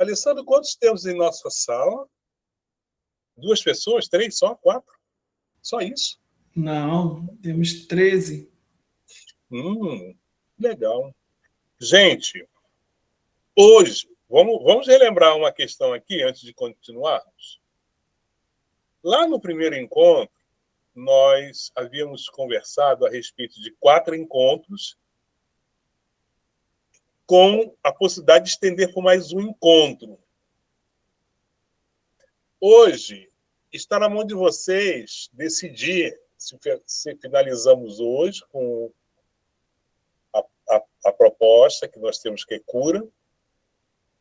Alessandro, quantos temos em nossa sala? 2 pessoas? 3? Só? 4? Só isso? Não, temos 13. Legal. Gente, hoje, vamos relembrar uma questão aqui antes de continuarmos. Lá no primeiro encontro, nós havíamos conversado a respeito de 4 encontros com a possibilidade de estender por mais um encontro. Hoje, está na mão de vocês decidir se finalizamos hoje com a proposta que nós temos, que é cura,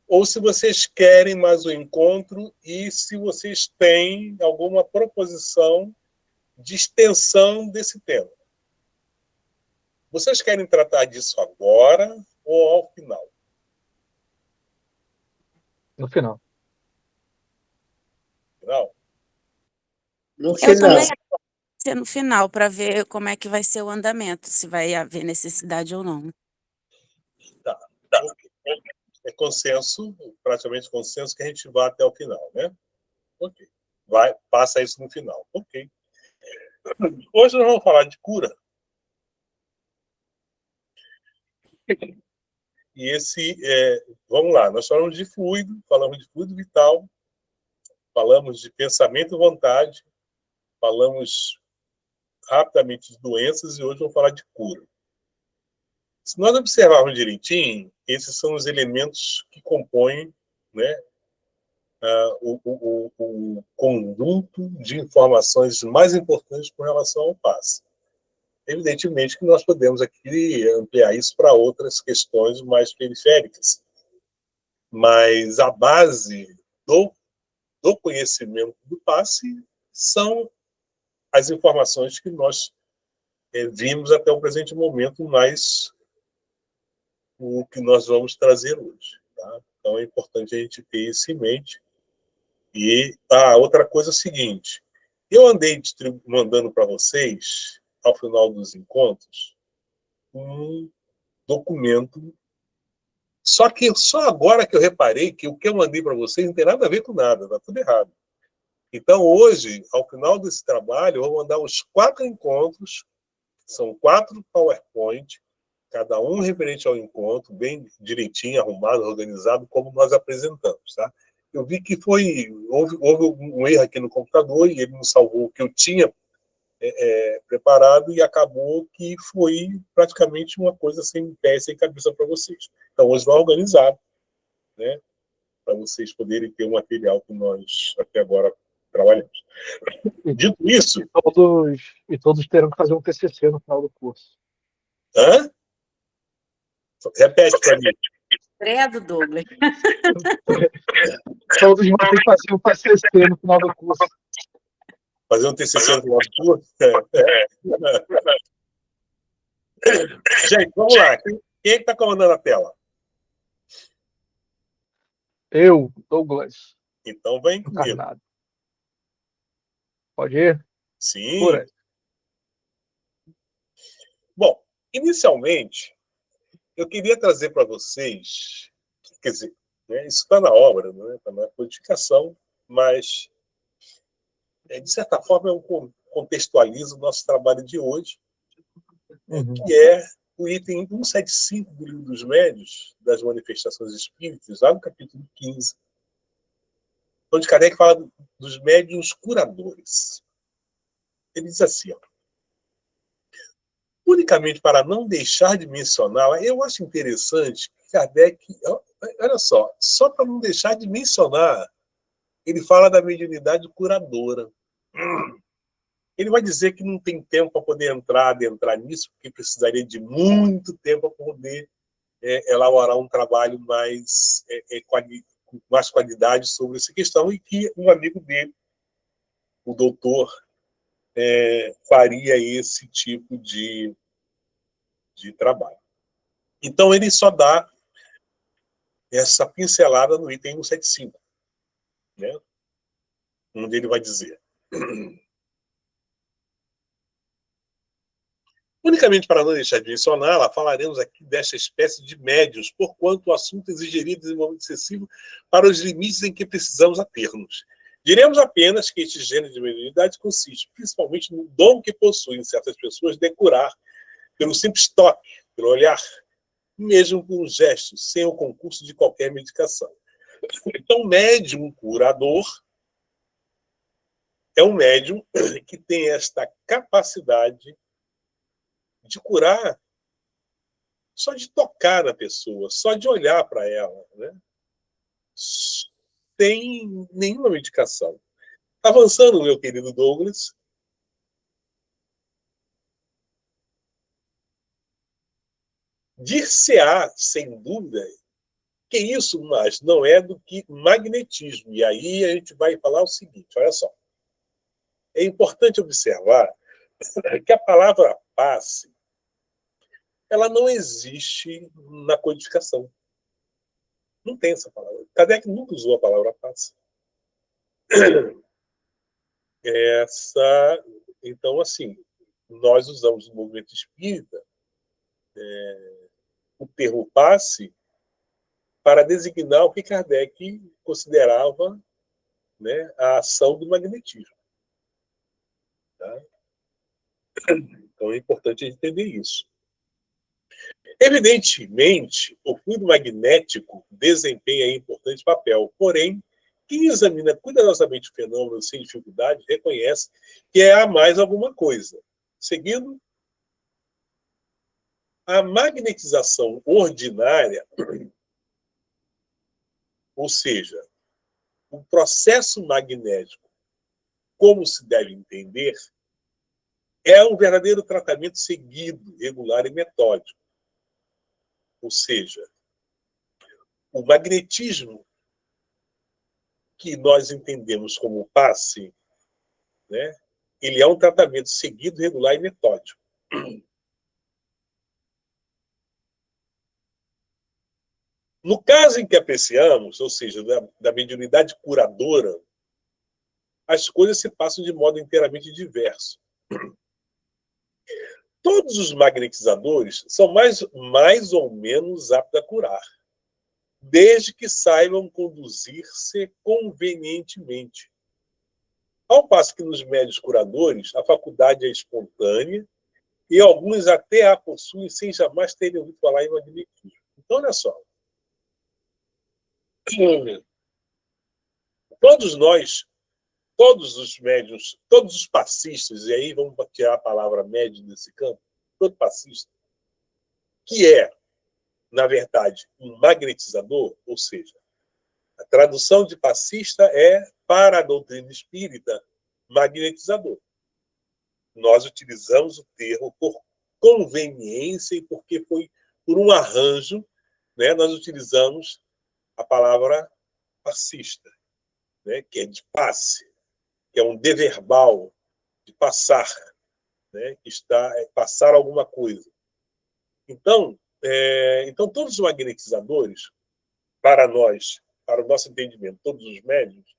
ou se vocês querem mais um encontro e se vocês têm alguma proposição de extensão desse tema. Vocês querem tratar disso agora ou ao final? No final. Final? No Eu final. também acho que vai ser no final, para ver como é que vai ser o andamento, se vai haver necessidade ou não. Tá. É consenso, praticamente consenso, que a gente vá até o final, né? Ok. Passa isso no final. Ok. Hoje nós vamos falar de cura. E vamos lá, nós falamos de fluido vital, falamos de pensamento e vontade, falamos rapidamente de doenças e hoje vamos falar de cura. Se nós observarmos direitinho, esses são os elementos que compõem, né, o conjunto de informações mais importantes com relação ao passe. Evidentemente que nós podemos aqui ampliar isso para outras questões mais periféricas, mas a base do conhecimento do passe são as informações que nós vimos até o presente momento, mais o que nós vamos trazer hoje. Tá? Então é importante a gente ter isso em mente. E outra coisa é o seguinte, eu andei mandando para vocês, ao final dos encontros, um documento, só que só agora que eu reparei que o que eu mandei para vocês não tem nada a ver com nada, está tudo errado. Então, hoje, ao final desse trabalho, eu vou mandar os 4 encontros, são 4 PowerPoint, cada um referente ao encontro, bem direitinho, arrumado, organizado, como nós apresentamos, tá? Eu vi que houve um erro aqui no computador e ele não salvou o que eu tinha preparado e acabou que foi praticamente uma coisa sem pé e sem cabeça para vocês. Então, hoje vai organizado, né? Para vocês poderem ter o material que nós até agora trabalhamos. Dito isso... E todos terão que fazer um TCC no final do curso. Hã? Repete para mim. Credo, Douglas. Todos vão ter que fazer um TCC no final do curso. Fazer um TCC no final do curso? Gente, vamos lá. Quem está comandando a tela? Eu, Douglas. Então vem comigo. Encarnado. Pode ir? Sim. Por aí. Bom, inicialmente, eu queria trazer para vocês, quer dizer, né, isso está na obra, né, está na codificação, mas, de certa forma, eu contextualizo o nosso trabalho de hoje, que é o item 175 do Livro dos Médiuns, das Manifestações Espíritas, lá no capítulo 15, onde Kardec fala dos médiuns curadores. Ele diz assim, ó, unicamente para não deixar de mencionar, eu acho interessante que Kardec, olha só para não deixar de mencionar, ele fala da mediunidade curadora. Ele vai dizer que não tem tempo para poder adentrar nisso, porque precisaria de muito tempo para poder elaborar um trabalho com mais qualidade sobre essa questão, e que um amigo dele, o doutor, faria esse tipo de trabalho. Então, ele só dá essa pincelada no item 175, né? Onde ele vai dizer: Unicamente para não deixar de mencioná-la, falaremos aqui desta espécie de médiuns, porquanto o assunto exigiria desenvolvimento excessivo para os limites em que precisamos ater-nos. Diremos apenas que este gênero de mediunidade consiste principalmente no dom que possuem certas pessoas de curar pelo simples toque, pelo olhar, mesmo por um gesto, sem o concurso de qualquer medicação. Então, médium curador é um médium que tem esta capacidade de curar só de tocar na pessoa, só de olhar para ela, né? Sem nenhuma medicação. Avançando, meu querido Douglas. Dir-se-á, sem dúvida, que isso mais não é do que magnetismo. E aí a gente vai falar o seguinte, olha só. É importante observar que a palavra passe, ela não existe na codificação. Não tem essa palavra. Kardec nunca usou a palavra passe. Então, assim, nós usamos no movimento espírita o termo passe para designar o que Kardec considerava, né, a ação do magnetismo. Tá? Então é importante entender isso. Evidentemente, o fluido magnético desempenha importante papel, porém, quem examina cuidadosamente o fenômeno sem dificuldade reconhece que há mais alguma coisa. Seguindo, a magnetização ordinária, ou seja, o processo magnético, como se deve entender, é um verdadeiro tratamento seguido, regular e metódico. Ou seja, o magnetismo que nós entendemos como passe, né, ele é um tratamento seguido, regular e metódico. No caso em que apreciamos, ou seja, da mediunidade curadora, as coisas se passam de modo inteiramente diverso. Todos os magnetizadores são mais ou menos aptos a curar, desde que saibam conduzir-se convenientemente. Ao passo que nos médiuns curadores, a faculdade é espontânea e alguns até a possuem sem jamais terem ouvido falar em magnetismo. Então, olha só. Todos nós, todos os médiuns, todos os passistas, e aí vamos tirar a palavra médium desse campo, todo passista, que é, na verdade, um magnetizador, ou seja, a tradução de passista é, para a doutrina espírita, magnetizador. Nós utilizamos o termo por conveniência e porque foi por um arranjo, né, nós utilizamos a palavra passista, né, que é de passe, que é um deverbal, de passar, né, que está passar alguma coisa. Então, todos os magnetizadores, para nós, para o nosso entendimento, todos os médiuns,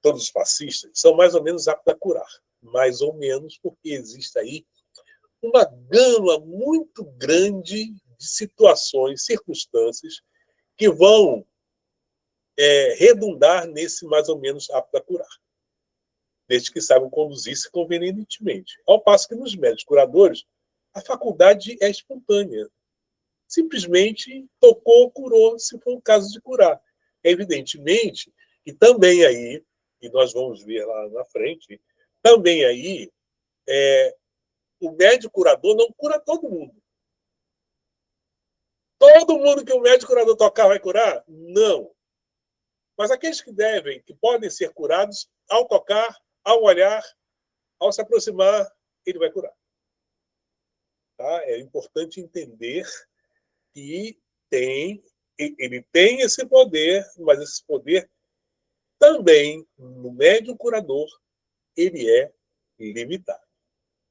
todos os passistas, são mais ou menos aptos a curar. Mais ou menos, porque existe aí uma gama muito grande de situações, circunstâncias, que vão redundar nesse mais ou menos apto a curar, desde que saibam conduzir-se convenientemente. Ao passo que nos médicos curadores, a faculdade é espontânea. Simplesmente tocou, curou, se for o caso de curar. Evidentemente que também aí, e nós vamos ver lá na frente, também aí o médico curador não cura todo mundo. Todo mundo que o médico curador tocar vai curar? Não. Mas aqueles que devem, que podem ser curados, ao tocar, ao olhar, ao se aproximar, ele vai curar. Tá? É importante entender que ele tem esse poder, mas esse poder também, no médium curador, ele é limitado.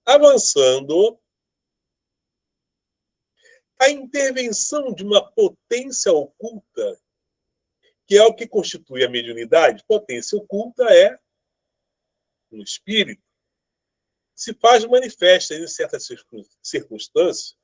Avançando, a intervenção de uma potência oculta, que é o que constitui a mediunidade, potência oculta é um espírito, se faz manifesta em certas circunstâncias,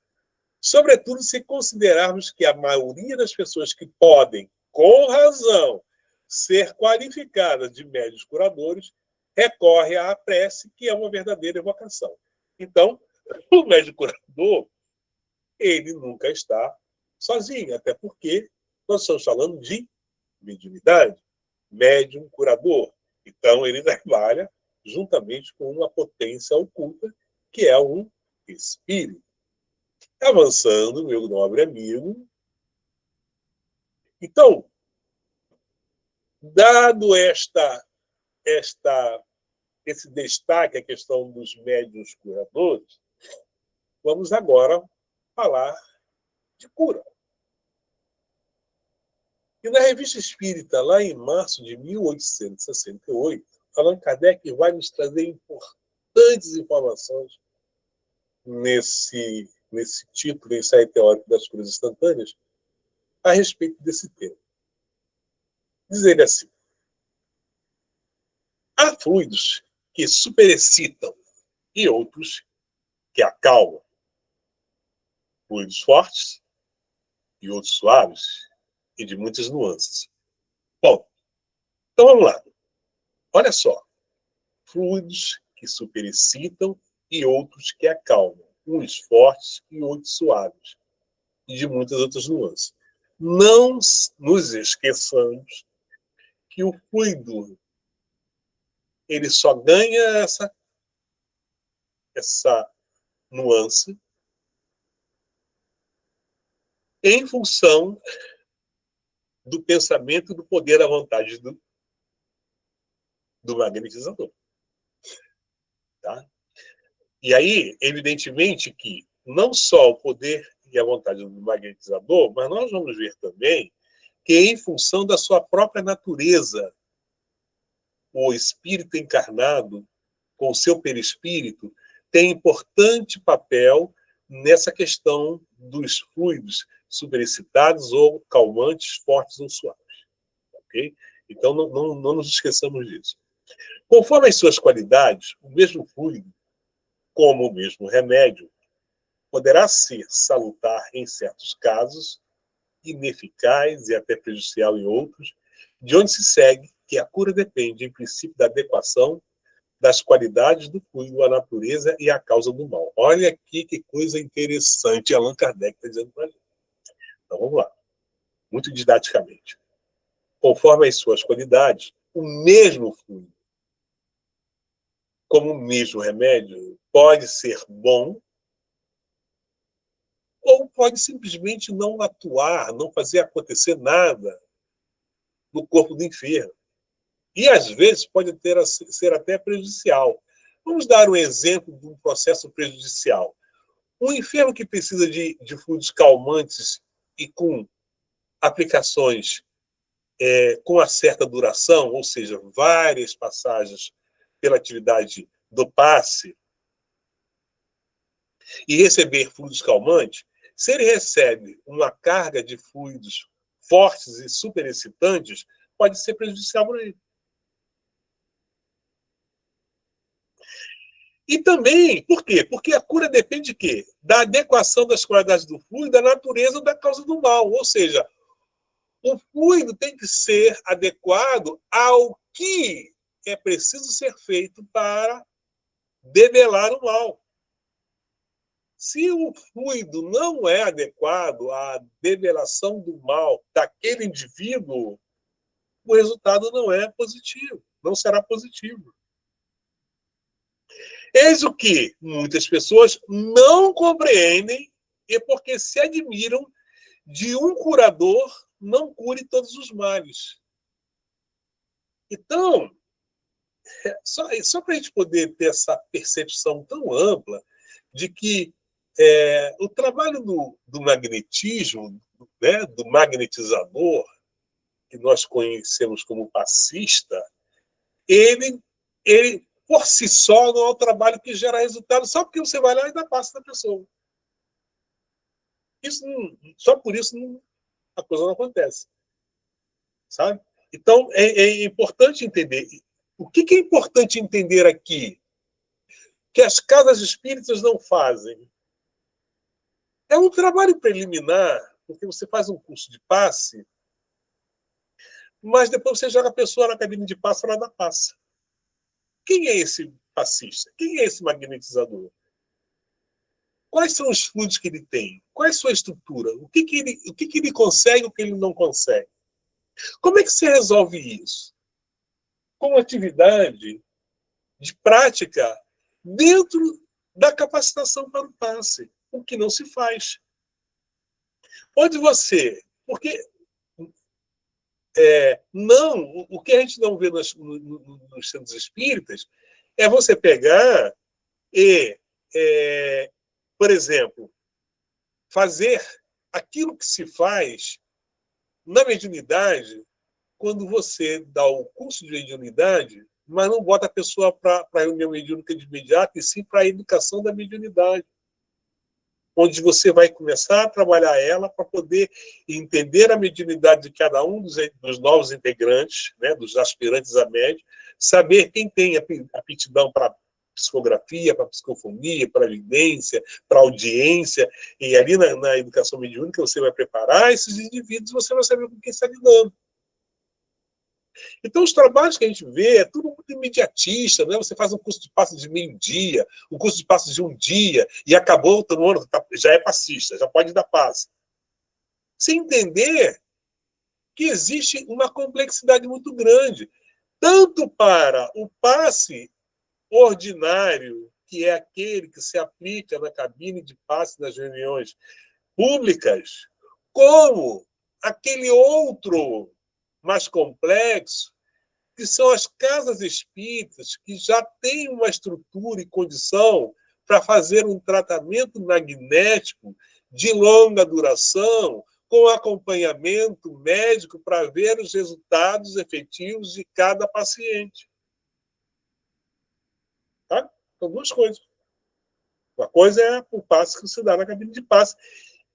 sobretudo se considerarmos que a maioria das pessoas que podem, com razão, ser qualificadas de médios curadores, recorre à prece, que é uma verdadeira evocação. Então, o médium curador, ele nunca está sozinho, até porque nós estamos falando de mediunidade, médium curador. Então, ele trabalha juntamente com uma potência oculta, que é um espírito. Avançando, meu nobre amigo. Então, dado esse destaque à questão dos médiuns curadores, vamos agora falar de cura. E na Revista Espírita, lá em março de 1868, Allan Kardec vai nos trazer importantes informações nesse título, Ensaio Teórico das Curas Instantâneas, a respeito desse tema. Diz ele assim: há fluidos que superexcitam e outros que acalmam. Fluidos fortes e outros suaves e de muitas nuances. Bom, então vamos lá. Olha só. Fluidos que superexcitam e outros que acalmam. Uns fortes e outros suaves. E de muitas outras nuances. Não nos esqueçamos que o fluido ele só ganha essa nuance em função do pensamento e do poder à vontade do magnetizador. Tá? E aí, evidentemente que não só o poder e a vontade do magnetizador, mas nós vamos ver também que em função da sua própria natureza, o espírito encarnado, com o seu perispírito, tem importante papel nessa questão dos fluidos superexcitados ou calmantes, fortes ou suaves. Okay? Então, não nos esqueçamos disso. Conforme as suas qualidades, o mesmo fluido, como o mesmo remédio, poderá ser salutar em certos casos, ineficaz e até prejudicial em outros, de onde se segue que a cura depende, em princípio, da adequação das qualidades do fluido à natureza e à causa do mal. Olha aqui que coisa interessante Allan Kardec está dizendo para a gente. Então, vamos lá. Muito didaticamente. Conforme as suas qualidades, o mesmo fluido, como o mesmo remédio, pode ser bom ou pode simplesmente não atuar, não fazer acontecer nada no corpo do enfermo. E, às vezes, pode ser até prejudicial. Vamos dar um exemplo de um processo prejudicial. Um enfermo que precisa de fluidos calmantes e com aplicações com uma certa duração, ou seja, várias passagens pela atividade do passe, e receber fluidos calmantes, se ele recebe uma carga de fluidos fortes e superexcitantes, pode ser prejudicial para ele. E também, por quê? Porque a cura depende de quê? Da adequação das qualidades do fluido, da natureza ou da causa do mal. Ou seja, o fluido tem que ser adequado ao que é preciso ser feito para debelar o mal. Se o fluido não é adequado à debelação do mal daquele indivíduo, o resultado não é positivo, não será positivo. Eis o que muitas pessoas não compreendem e porque se admiram de um curador não cure todos os males. Então, só para a gente poder ter essa percepção tão ampla de que o trabalho do magnetismo, né, do magnetizador, que nós conhecemos como passista, ele por si só não é um trabalho que gera resultado só porque você vai lá e dá passe na pessoa. Só por isso a coisa não acontece. Sabe? Então, é importante entender. O que é importante entender aqui? que as casas espíritas não fazem. É um trabalho preliminar, porque você faz um curso de passe, mas depois você joga a pessoa na cabine de passe para ela dar passe. Quem é esse passista? Quem é esse magnetizador? Quais são os fluidos que ele tem? Qual é a sua estrutura? O que ele consegue e o que ele não consegue? Como é que se resolve isso? Com atividade de prática dentro da capacitação para o passe, o que não se faz. Onde você... Porque o que a gente não vê nos centros espíritas é você pegar e, por exemplo, fazer aquilo que se faz na mediunidade quando você dá o curso de mediunidade, mas não bota a pessoa para a reunião mediúnica de imediato, e sim para a educação da mediunidade, onde você vai começar a trabalhar ela para poder entender a mediunidade de cada um dos novos integrantes, né, dos aspirantes a médio, saber quem tem aptidão para psicografia, para psicofonia, para evidência, para audiência, e ali na educação mediúnica você vai preparar esses indivíduos, você vai saber com quem está lidando. Então, os trabalhos que a gente vê é tudo muito imediatista, né? Você faz um curso de passe de meio-dia, um curso de passe de um dia, e acabou, todo mundo já é passista, já pode dar passe. Sem entender que existe uma complexidade muito grande, tanto para o passe ordinário, que é aquele que se aplica na cabine de passe das reuniões públicas, como aquele outro mais complexo, que são as casas espíritas, que já têm uma estrutura e condição para fazer um tratamento magnético de longa duração, com acompanhamento médico para ver os resultados efetivos de cada paciente. Tá? São duas coisas. Uma coisa é o passe que se dá na cabine de passe,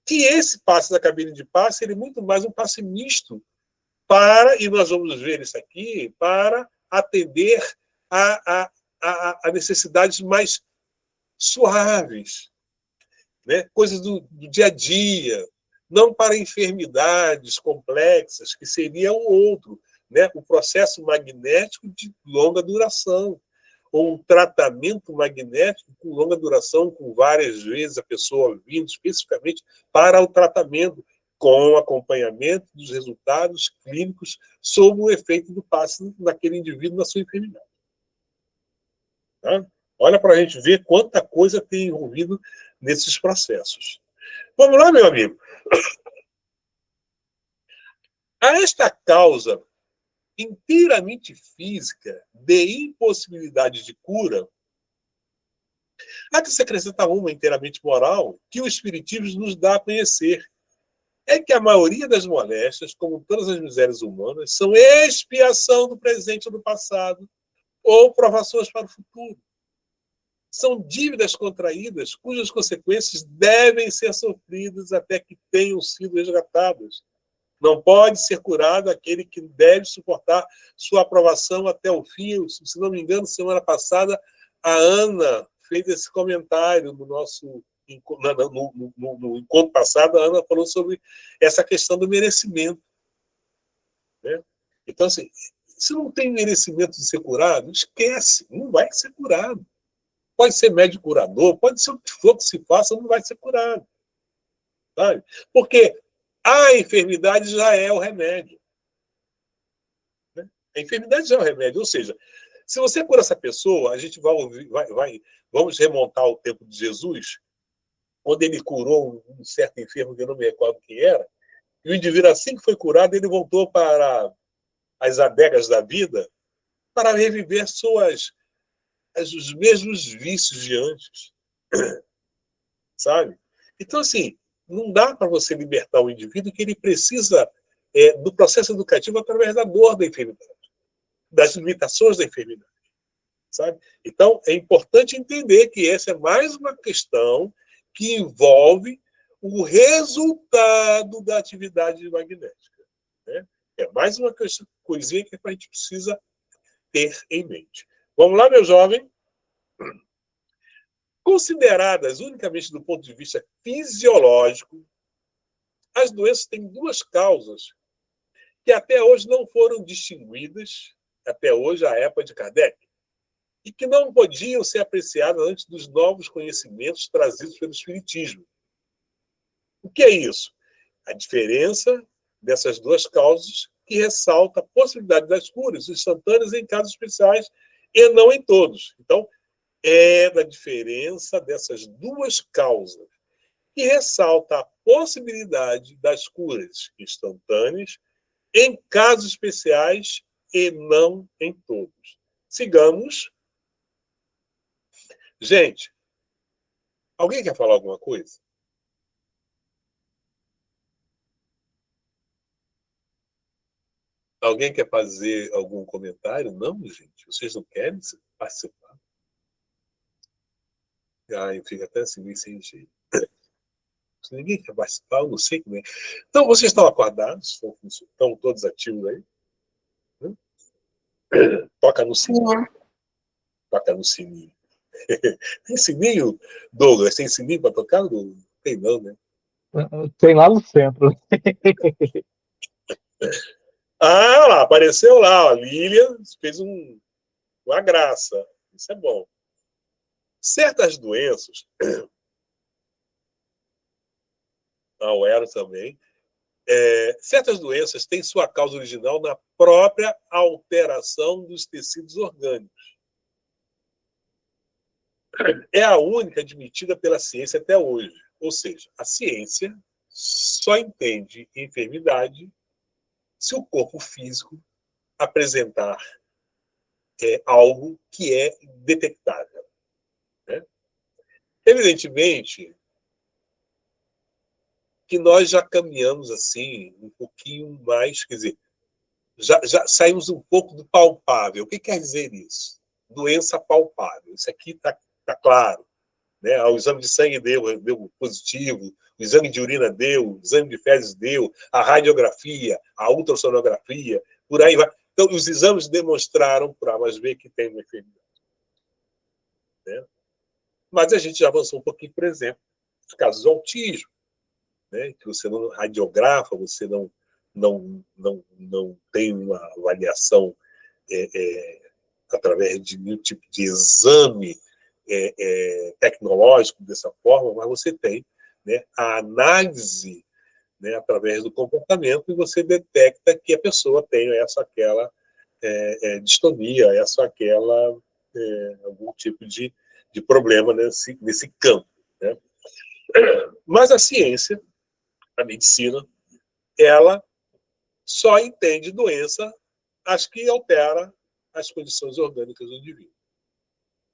que esse passe da cabine de passe ele é muito mais um passe misto, e nós vamos ver isso aqui, para atender a necessidades mais suaves, né? Coisas do dia a dia, não para enfermidades complexas, que seria o outro, né? O processo magnético de longa duração, ou um tratamento magnético com longa duração, com várias vezes a pessoa vindo especificamente para o tratamento, com acompanhamento dos resultados clínicos sobre o efeito do passe naquele indivíduo na sua enfermidade. Tá? Olha para a gente ver quanta coisa tem envolvido nesses processos. Vamos lá, meu amigo. A esta causa inteiramente física de impossibilidade de cura, há que se acrescentar uma inteiramente moral que o Espiritismo nos dá a conhecer. É que a maioria das moléstias, como todas as misérias humanas, são expiação do presente ou do passado, ou provações para o futuro. São dívidas contraídas cujas consequências devem ser sofridas até que tenham sido resgatadas. Não pode ser curado aquele que deve suportar sua aprovação até o fim. Se não me engano, semana passada, a Ana fez esse comentário no nosso... No encontro passado, a Ana falou sobre essa questão do merecimento. Né? Então, assim, se não tem merecimento de ser curado, esquece, não vai ser curado. Pode ser médico curador, pode ser o que for que se faça, não vai ser curado. Sabe? Porque a enfermidade já é o remédio. Né? A enfermidade já é o remédio. Ou seja, se você cura essa pessoa, a gente vamos remontar ao tempo de Jesus, quando ele curou um certo enfermo, que eu não me recordo quem era, e o indivíduo, assim que foi curado, ele voltou para as adegas da vida para reviver os mesmos vícios de antes. Sabe? Então, assim, não dá para você libertar o indivíduo que ele precisa do processo educativo através da dor da enfermidade, das limitações da enfermidade. Sabe? Então, é importante entender que essa é mais uma questão que envolve o resultado da atividade magnética. Né? É mais uma coisinha que a gente precisa ter em mente. Vamos lá, meu jovem? Consideradas unicamente do ponto de vista fisiológico, as doenças têm duas causas que até hoje não foram distinguidas, até hoje, a época de Kardec, e que não podiam ser apreciadas antes dos novos conhecimentos trazidos pelo Espiritismo. O que é isso? A diferença dessas duas causas que ressalta a possibilidade das curas instantâneas em casos especiais e não em todos. Então, é da diferença dessas duas causas que ressalta a possibilidade das curas instantâneas em casos especiais e não em todos. Sigamos. Gente, alguém quer falar alguma coisa? Alguém quer fazer algum comentário? Não, gente. Vocês não querem participar? Ai, fica até assim, meio sem jeito. Se ninguém quer participar, eu não sei como é. Então, vocês estão acordados? Estão todos ativos aí? Toca no sininho. Toca no sininho. Tem sininho, Douglas? Tem sininho para tocar? Não tem não, né? Tem lá no centro. Ah, lá, apareceu lá, ó, Lilian fez uma graça. Isso é bom. Certas doenças, o Ero também, certas doenças têm sua causa original na própria alteração dos tecidos orgânicos. É a única admitida pela ciência até hoje. Ou seja, a ciência só entende enfermidade se o corpo físico apresentar algo que é detectável. Né? Evidentemente que nós já caminhamos assim um pouquinho mais, quer dizer, já saímos um pouco do palpável. O que quer dizer isso? Doença palpável. Isso aqui está claro. Né? O exame de sangue deu positivo, o exame de urina deu, o exame de fezes deu, a radiografia, a ultrassonografia, por aí vai. Então, os exames demonstraram para nós ver que tem uma enfermidade. Né? Mas a gente já avançou um pouquinho, por exemplo, nos casos de autismo, né? Que você não radiografa, você não tem uma avaliação através de nenhum tipo de exame tecnológico dessa forma, mas você tem, né, a análise, né, através do comportamento, e você detecta que a pessoa tem aquela distonia, algum tipo de problema nesse campo. Né? Mas a ciência, a medicina, ela só entende doença as que altera as condições orgânicas do indivíduo.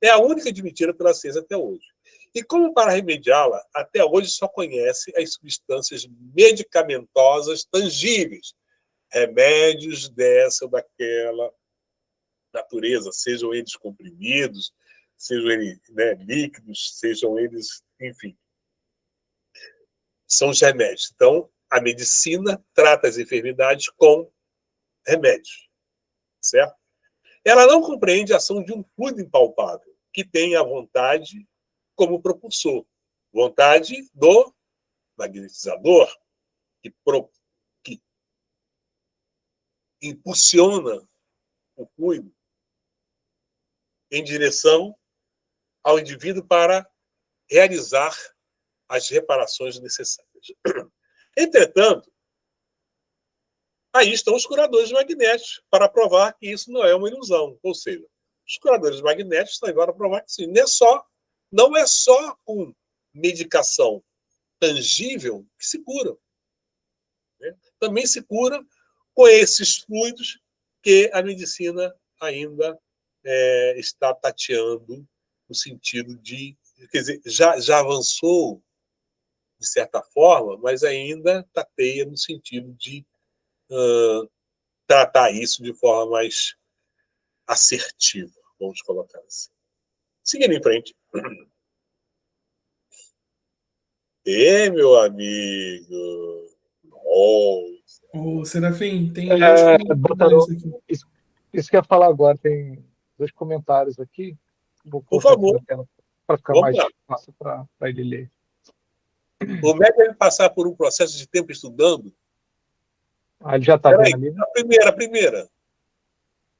É a única admitida pela ciência até hoje. E como para remediá-la, até hoje só conhece as substâncias medicamentosas tangíveis, remédios dessa ou daquela natureza, sejam eles comprimidos, sejam eles, né, líquidos, sejam eles, enfim, são os remédios. Então, a medicina trata as enfermidades com remédios, certo? Ela não compreende a ação de um fluido impalpável, que tem a vontade como propulsor. Vontade do magnetizador, que impulsiona o fluido em direção ao indivíduo para realizar as reparações necessárias. Entretanto, aí estão os curadores magnéticos para provar que isso não é uma ilusão. Ou seja, os curadores magnéticos estão aí para provar que sim. Não é só com medicação tangível que se cura. Né? Também se cura com esses fluidos que a medicina ainda está tateando no sentido de... Quer dizer, já avançou de certa forma, mas ainda tateia no sentido de tratar isso de forma mais assertiva, vamos colocar assim. Seguindo em frente. Meu amigo. Ô, Serafim, tem dois comentários aqui. Isso que eu ia falar agora, tem dois comentários aqui. Vou Por colocar aqui favor. na tela para ficar Vamos mais lá. fácil para ele ler. O médico deve passar por um processo de tempo estudando. Ah, ele já está Peraí, vendo ali, né? a primeira.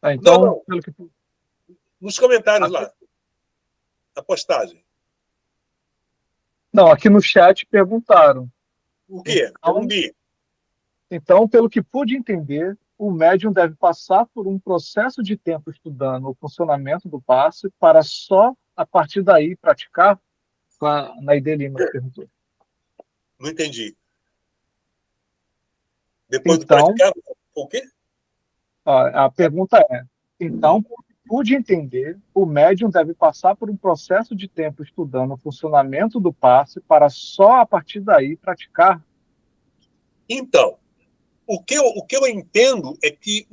Não, Então, não. pelo que Nos comentários lá. A postagem. não, aqui no chat perguntaram. O quê? Eu não li. Então, pelo que pude entender, o médium deve passar por um processo de tempo estudando o funcionamento do passe para só a partir daí praticar. A Naide Lima que perguntou. Não entendi. Depois do Então, praticar, o quê? a pergunta é: então, pelo que pude entender, o médium deve passar por um processo de tempo estudando o funcionamento do passe para só a partir daí praticar? Então, o que eu entendo é que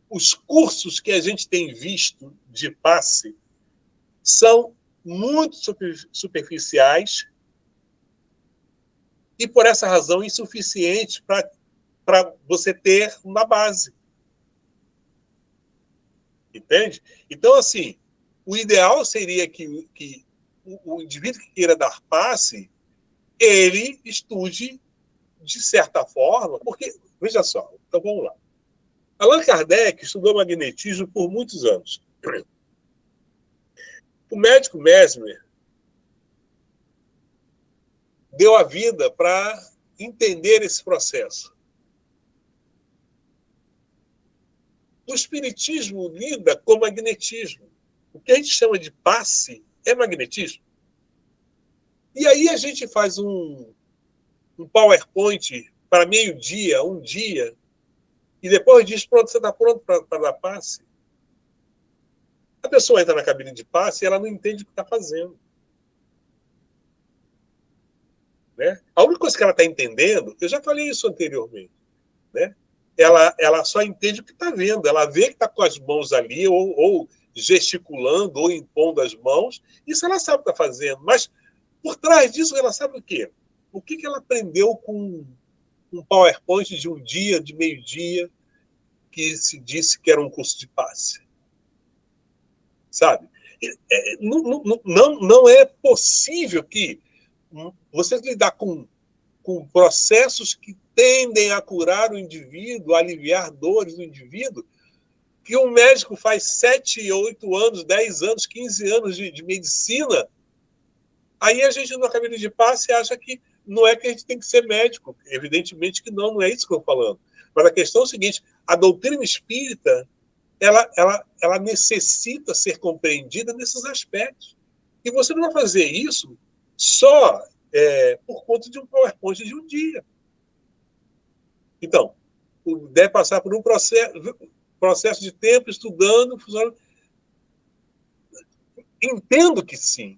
os cursos que a gente tem visto de passe são muito superficiais e, por essa razão, insuficientes para você ter uma base. Entende? Então, assim, o ideal seria que o indivíduo que queira dar passe, ele estude de certa forma, porque, veja só, então vamos lá. Allan Kardec estudou magnetismo por muitos anos. O médico Mesmer deu a vida para entender esse processo. O espiritismo lida com magnetismo. O que a gente chama de passe é magnetismo. E aí a gente faz um PowerPoint para meio-dia, um dia, e depois diz, pronto, você está pronto para dar passe? A pessoa entra na cabine de passe e ela não entende o que está fazendo. Né? A única coisa que ela está entendendo, eu já falei isso anteriormente, né? Ela só entende o que está vendo. Ela vê que está com as mãos ali, ou gesticulando, ou impondo as mãos. Isso ela sabe o que está fazendo. Mas, por trás disso, ela sabe o quê? O que ela aprendeu com um PowerPoint de um dia, de meio-dia, que se disse que era um curso de passe? Sabe? Não é possível que você lidar com processos que tendem a curar o indivíduo, a aliviar dores do indivíduo, que um médico faz 7, 8 anos, 10 anos, 15 anos de medicina, aí a gente, na cabine de passe, acha que não é que a gente tem que ser médico. Evidentemente que não é isso que eu estou falando. Mas a questão é o seguinte, a doutrina espírita, ela necessita ser compreendida nesses aspectos. E você não vai fazer isso só por conta de um PowerPoint de um dia. Então, deve passar por um processo de tempo estudando, funcionando. Entendo que sim,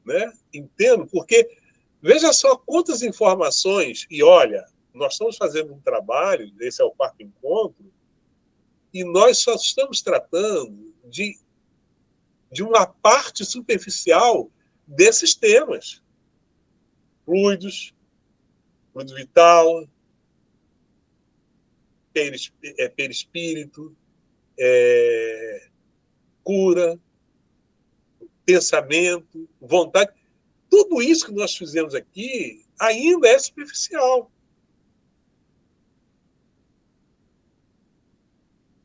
né? Entendo, porque veja só quantas informações, e olha, nós estamos fazendo um trabalho, esse é o 4º encontro, e nós só estamos tratando de uma parte superficial desses temas. Fluidos, fluido vital, perispírito, cura, pensamento, vontade. Tudo isso que nós fizemos aqui ainda é superficial.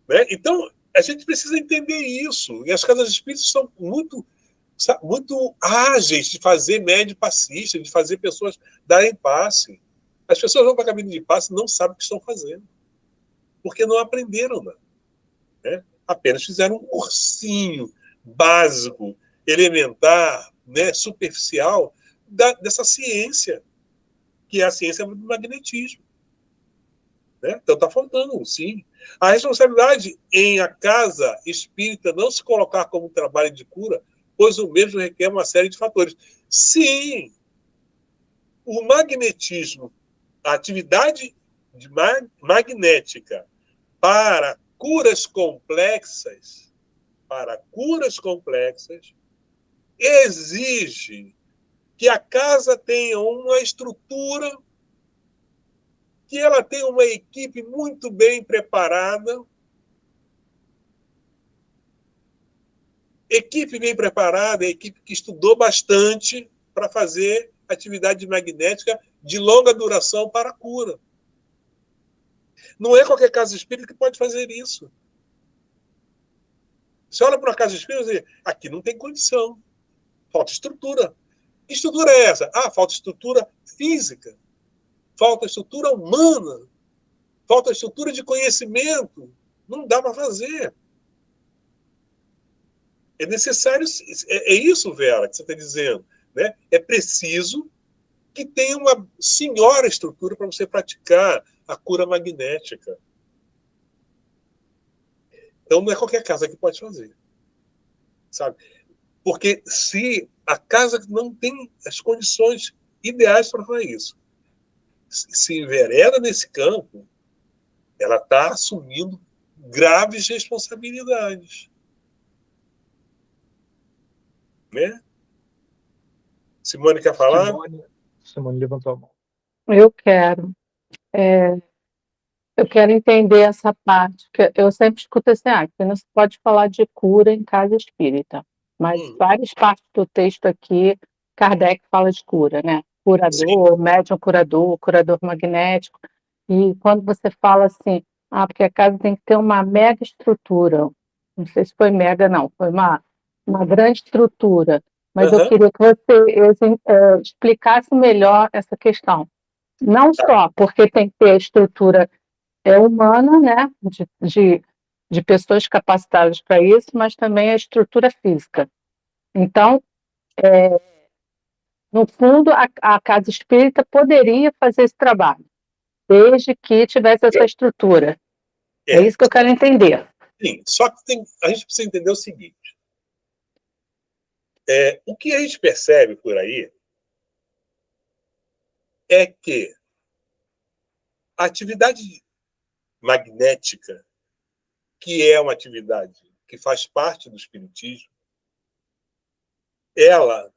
Né? Então, a gente precisa entender isso. E as casas espíritas são muito ágeis de fazer médio passista, de fazer pessoas darem passe. As pessoas vão para a cabine de passe e não sabem o que estão fazendo. Porque não aprenderam nada. Né? Apenas fizeram um cursinho básico, elementar, né, superficial, dessa ciência, que é a ciência do magnetismo. Né? Então está faltando, sim. A responsabilidade em a casa espírita não se colocar como trabalho de cura, pois o mesmo requer uma série de fatores. Sim, o magnetismo, a atividade magnética para curas complexas, exige que a casa tenha uma estrutura, que ela tenha uma equipe muito bem preparada, Equipe bem preparada, equipe que estudou bastante para fazer atividade magnética de longa duração para a cura. Não é qualquer casa espírita que pode fazer isso. Você olha para uma casa espírita e diz, aqui não tem condição. Falta estrutura. Que estrutura é essa? Ah, falta estrutura física. Falta estrutura humana. Falta estrutura de conhecimento. Não dá para fazer. É necessário... É isso, Vera, que você está dizendo. Né? É preciso que tenha uma senhora estrutura para você praticar a cura magnética. Então, não é qualquer casa que pode fazer. Sabe? Porque se a casa não tem as condições ideais para fazer isso, se envereda nesse campo, ela está assumindo graves responsabilidades. Né? Simone quer falar? Simone levantou a mão. Eu quero. Eu quero entender essa parte, que eu sempre escuto assim, que não se pode falar de cura em casa espírita, mas várias partes do texto aqui, Kardec fala de cura, né? Curador, médium curador, curador magnético, e quando você fala assim, porque a casa tem que ter uma mega estrutura, não sei se foi mega não, foi uma grande estrutura, mas eu queria que você explicasse melhor essa questão. Não só porque tem que ter a estrutura humana, né, de pessoas capacitadas para isso, mas também a estrutura física. Então, no fundo, a casa espírita poderia fazer esse trabalho, desde que tivesse essa estrutura. É isso que eu quero entender. Sim, só que a gente precisa entender o seguinte. O que a gente percebe por aí é que a atividade magnética, que é uma atividade que faz parte do espiritismo, ela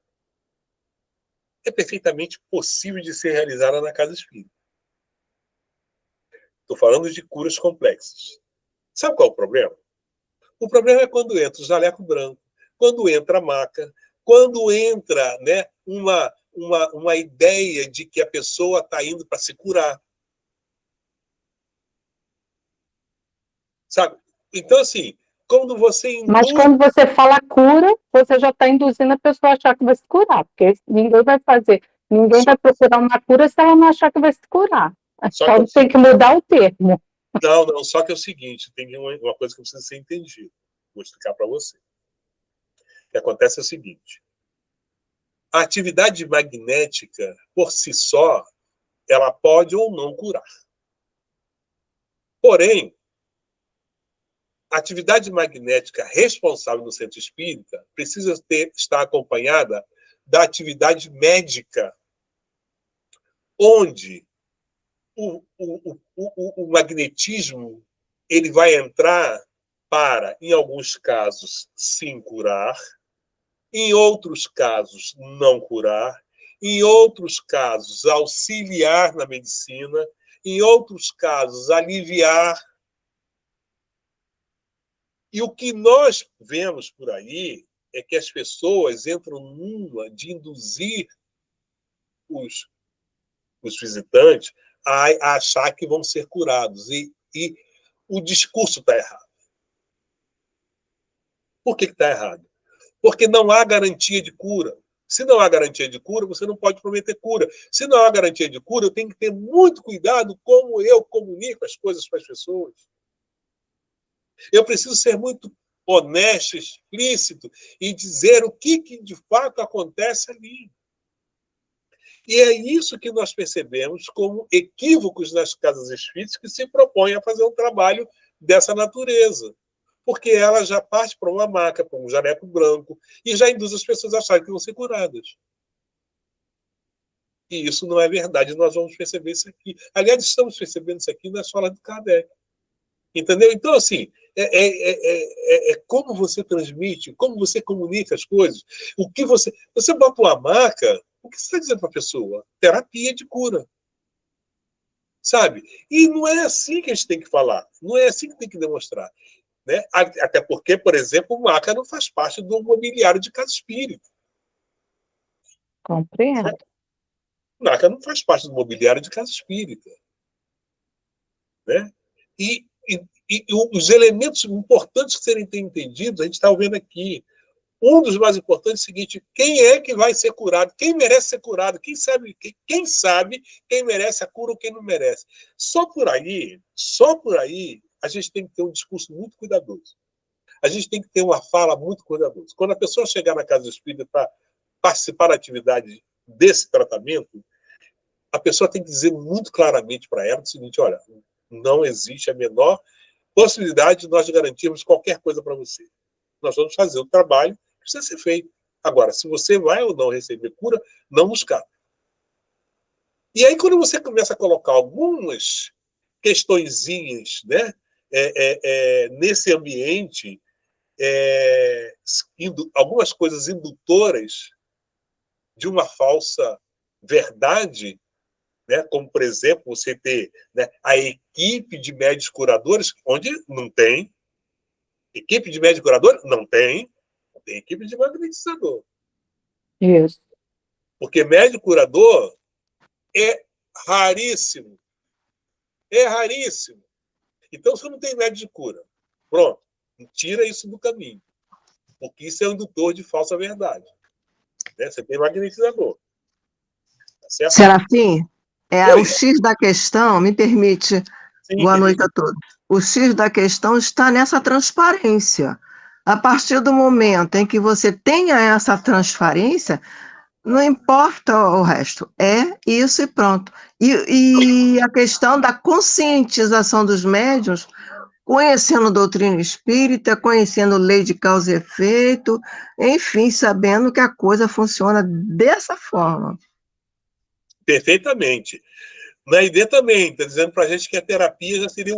é perfeitamente possível de ser realizada na casa espírita. Estou falando de curas complexas. Sabe qual é o problema? O problema é quando entra o jaleco branco, quando entra a maca, quando entra, né, uma ideia de que a pessoa está indo para se curar. Sabe? Então, assim, quando você induz... Mas quando você fala cura, você já está induzindo a pessoa a achar que vai se curar, porque ninguém vai procurar uma cura se ela não achar que vai se curar. Então tem que mudar o termo. Não, só que é o seguinte, tem uma coisa que precisa ser entendida. Vou explicar para você. O que acontece é o seguinte. A atividade magnética, por si só, ela pode ou não curar. Porém, a atividade magnética responsável no centro espírita precisa estar acompanhada da atividade médica, onde o magnetismo ele vai entrar para, em alguns casos, sim curar, em outros casos, não curar, em outros casos, auxiliar na medicina, em outros casos, aliviar. E o que nós vemos por aí é que as pessoas entram numa de induzir os visitantes a achar que vão ser curados. E o discurso está errado. Por que está errado? Porque não há garantia de cura. Se não há garantia de cura, você não pode prometer cura. Se não há garantia de cura, eu tenho que ter muito cuidado como eu comunico as coisas para as pessoas. Eu preciso ser muito honesto, explícito e dizer o que de fato acontece ali. E é isso que nós percebemos como equívocos nas casas espíritas que se propõem a fazer um trabalho dessa natureza. Porque ela já parte para uma maca, para um jaleco branco, e já induz as pessoas a acharem que vão ser curadas. E isso não é verdade, nós vamos perceber isso aqui. Aliás, estamos percebendo isso aqui na escola de Kardec. Entendeu? Então, assim, como você transmite, como você comunica as coisas. O que você bota uma maca, o que você está dizendo para a pessoa? Terapia de cura. Sabe? E não é assim que a gente tem que falar. Não é assim que tem que demonstrar. né? Até porque, por exemplo, o maca não faz parte do mobiliário de casa espírita. Compreendo. O maca não faz parte do mobiliário de casa espírita. Né? E os elementos importantes que serem entendidos, a gente está vendo aqui. Um dos mais importantes é o seguinte: quem é que vai ser curado? Quem merece ser curado? Quem sabe quem merece a cura ou quem não merece? Só por aí, a gente tem que ter um discurso muito cuidadoso. A gente tem que ter uma fala muito cuidadosa. Quando a pessoa chegar na casa espírita para participar da atividade desse tratamento, a pessoa tem que dizer muito claramente para ela o seguinte: olha, não existe a menor possibilidade de nós garantirmos qualquer coisa para você. Nós vamos fazer o trabalho que precisa ser feito. Agora, se você vai ou não receber cura, não nos cabe. E aí, quando você começa a colocar algumas questõezinhas, né, nesse ambiente, algumas coisas indutoras de uma falsa verdade, né, como, por exemplo, você ter, né, a equipe de médicos curadores, onde não tem. Equipe de médico curador? Não tem. Tem equipe de magnetizador. Isso. Porque médico curador é raríssimo. É raríssimo. Então, você não tem médico de cura. Pronto. Tira isso do caminho. Porque isso é um indutor de falsa verdade. Né? Você tem magnetizador. Tá certo? Serafim, o X da questão, me permite, Sim, boa noite a todos. O X da questão está nessa transparência. A partir do momento em que você tenha essa transparência, não importa o resto, é isso e pronto. E a questão da conscientização dos médiuns, conhecendo doutrina espírita, conhecendo lei de causa e efeito, enfim, sabendo que a coisa funciona dessa forma. Perfeitamente. Na ID também, está dizendo para a gente que a terapia já seria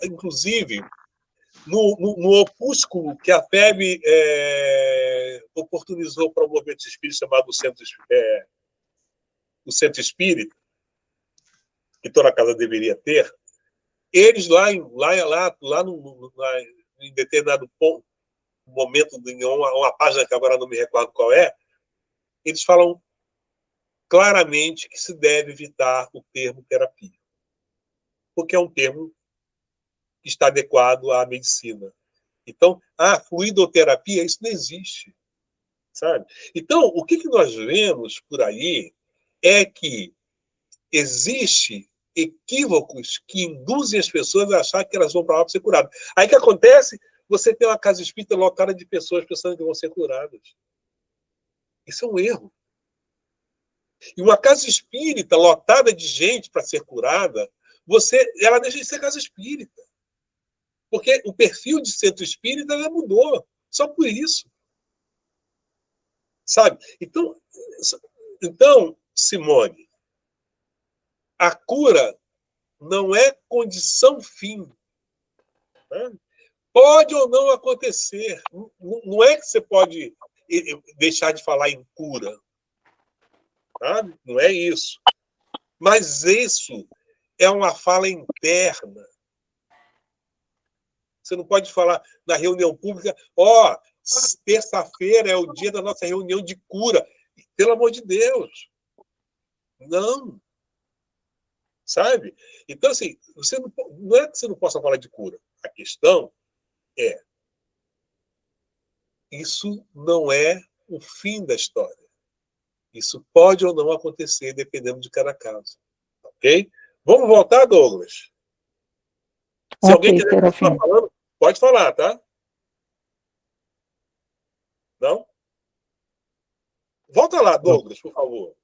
inclusive, no opúsculo que a FEB oportunizou para o movimento espírita chamado o Centro Espírita, que toda casa deveria ter, eles em determinado momento, em uma página que agora não me recordo qual é, eles falam claramente que se deve evitar o termo terapia, porque é um termo que está adequado à medicina. Então, fluidoterapia, isso não existe. Sabe? Então, o que nós vemos por aí é que existe equívocos que induzem as pessoas a achar que elas vão para lá para ser curadas. Aí o que acontece? Você tem uma casa espírita lotada de pessoas pensando que vão ser curadas. Isso é um erro. E uma casa espírita lotada de gente para ser curada, ela deixa de ser casa espírita. Porque o perfil de centro espírita já mudou. Só por isso. Sabe? Então, Simone, a cura não é condição fim. Né? Pode ou não acontecer. Não é que você pode deixar de falar em cura. Sabe? Não é isso. Mas isso é uma fala interna. Você não pode falar na reunião pública, terça-feira é o dia da nossa reunião de cura. Pelo amor de Deus. Não. Sabe? Então, assim, não é que você não possa falar de cura. A questão é, isso não é o fim da história. Isso pode ou não acontecer, dependendo de cada caso. Ok? Vamos voltar, Douglas? Se alguém quiser continuar falando, pode falar, tá? Não? Volta lá, Douglas, por favor.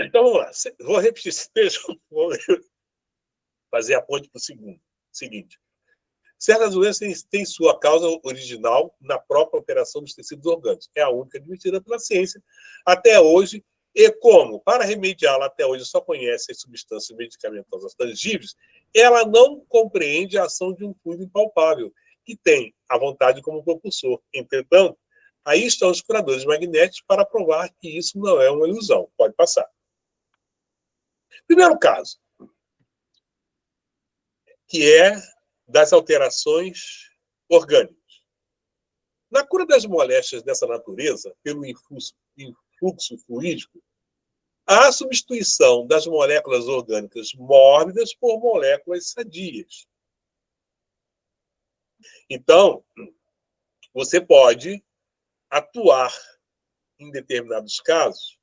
Então, vamos lá. Vou repetir esse texto. Vou fazer a ponte para o seguinte. Certas doenças têm sua causa original na própria alteração dos tecidos orgânicos. É a única admitida pela ciência até hoje. E como, para remediá-la, até hoje só conhece as substâncias medicamentosas tangíveis, ela não compreende a ação de um fluido impalpável, que tem a vontade como propulsor. Entretanto, aí estão os curadores magnéticos para provar que isso não é uma ilusão. Pode passar. Primeiro caso. que é das alterações orgânicas. Na cura das moléstias dessa natureza, pelo influxo fluídico, há a substituição das moléculas orgânicas mórbidas por moléculas sadias. Então, você pode atuar, em determinados casos,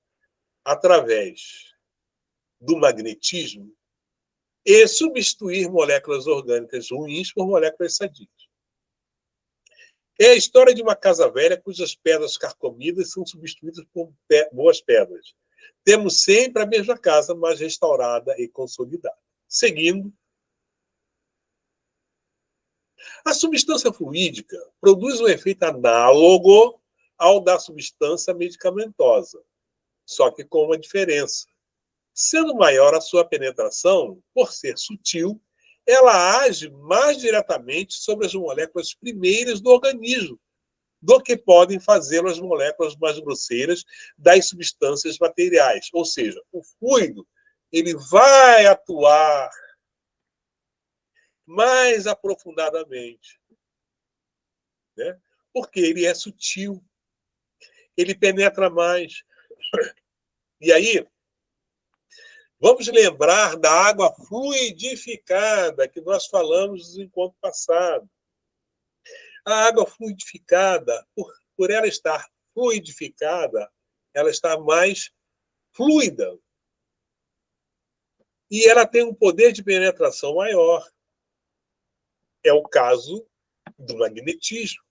através do magnetismo e substituir moléculas orgânicas ruins por moléculas sadias. É a história de uma casa velha cujas pedras carcomidas são substituídas por boas pedras. Temos sempre a mesma casa, mas restaurada e consolidada. Seguindo, a substância fluídica produz um efeito análogo ao da substância medicamentosa, só que com uma diferença. Sendo maior a sua penetração, por ser sutil, ela age mais diretamente sobre as moléculas primeiras do organismo do que podem fazê-lo as moléculas mais grosseiras das substâncias materiais. Ou seja, o fluido ele vai atuar mais aprofundadamente, né? Porque ele é sutil, ele penetra mais. E aí, vamos lembrar da água fluidificada que nós falamos no encontro passado. A água fluidificada, por ela estar fluidificada, ela está mais fluida. E ela tem um poder de penetração maior. É o caso do magnetismo.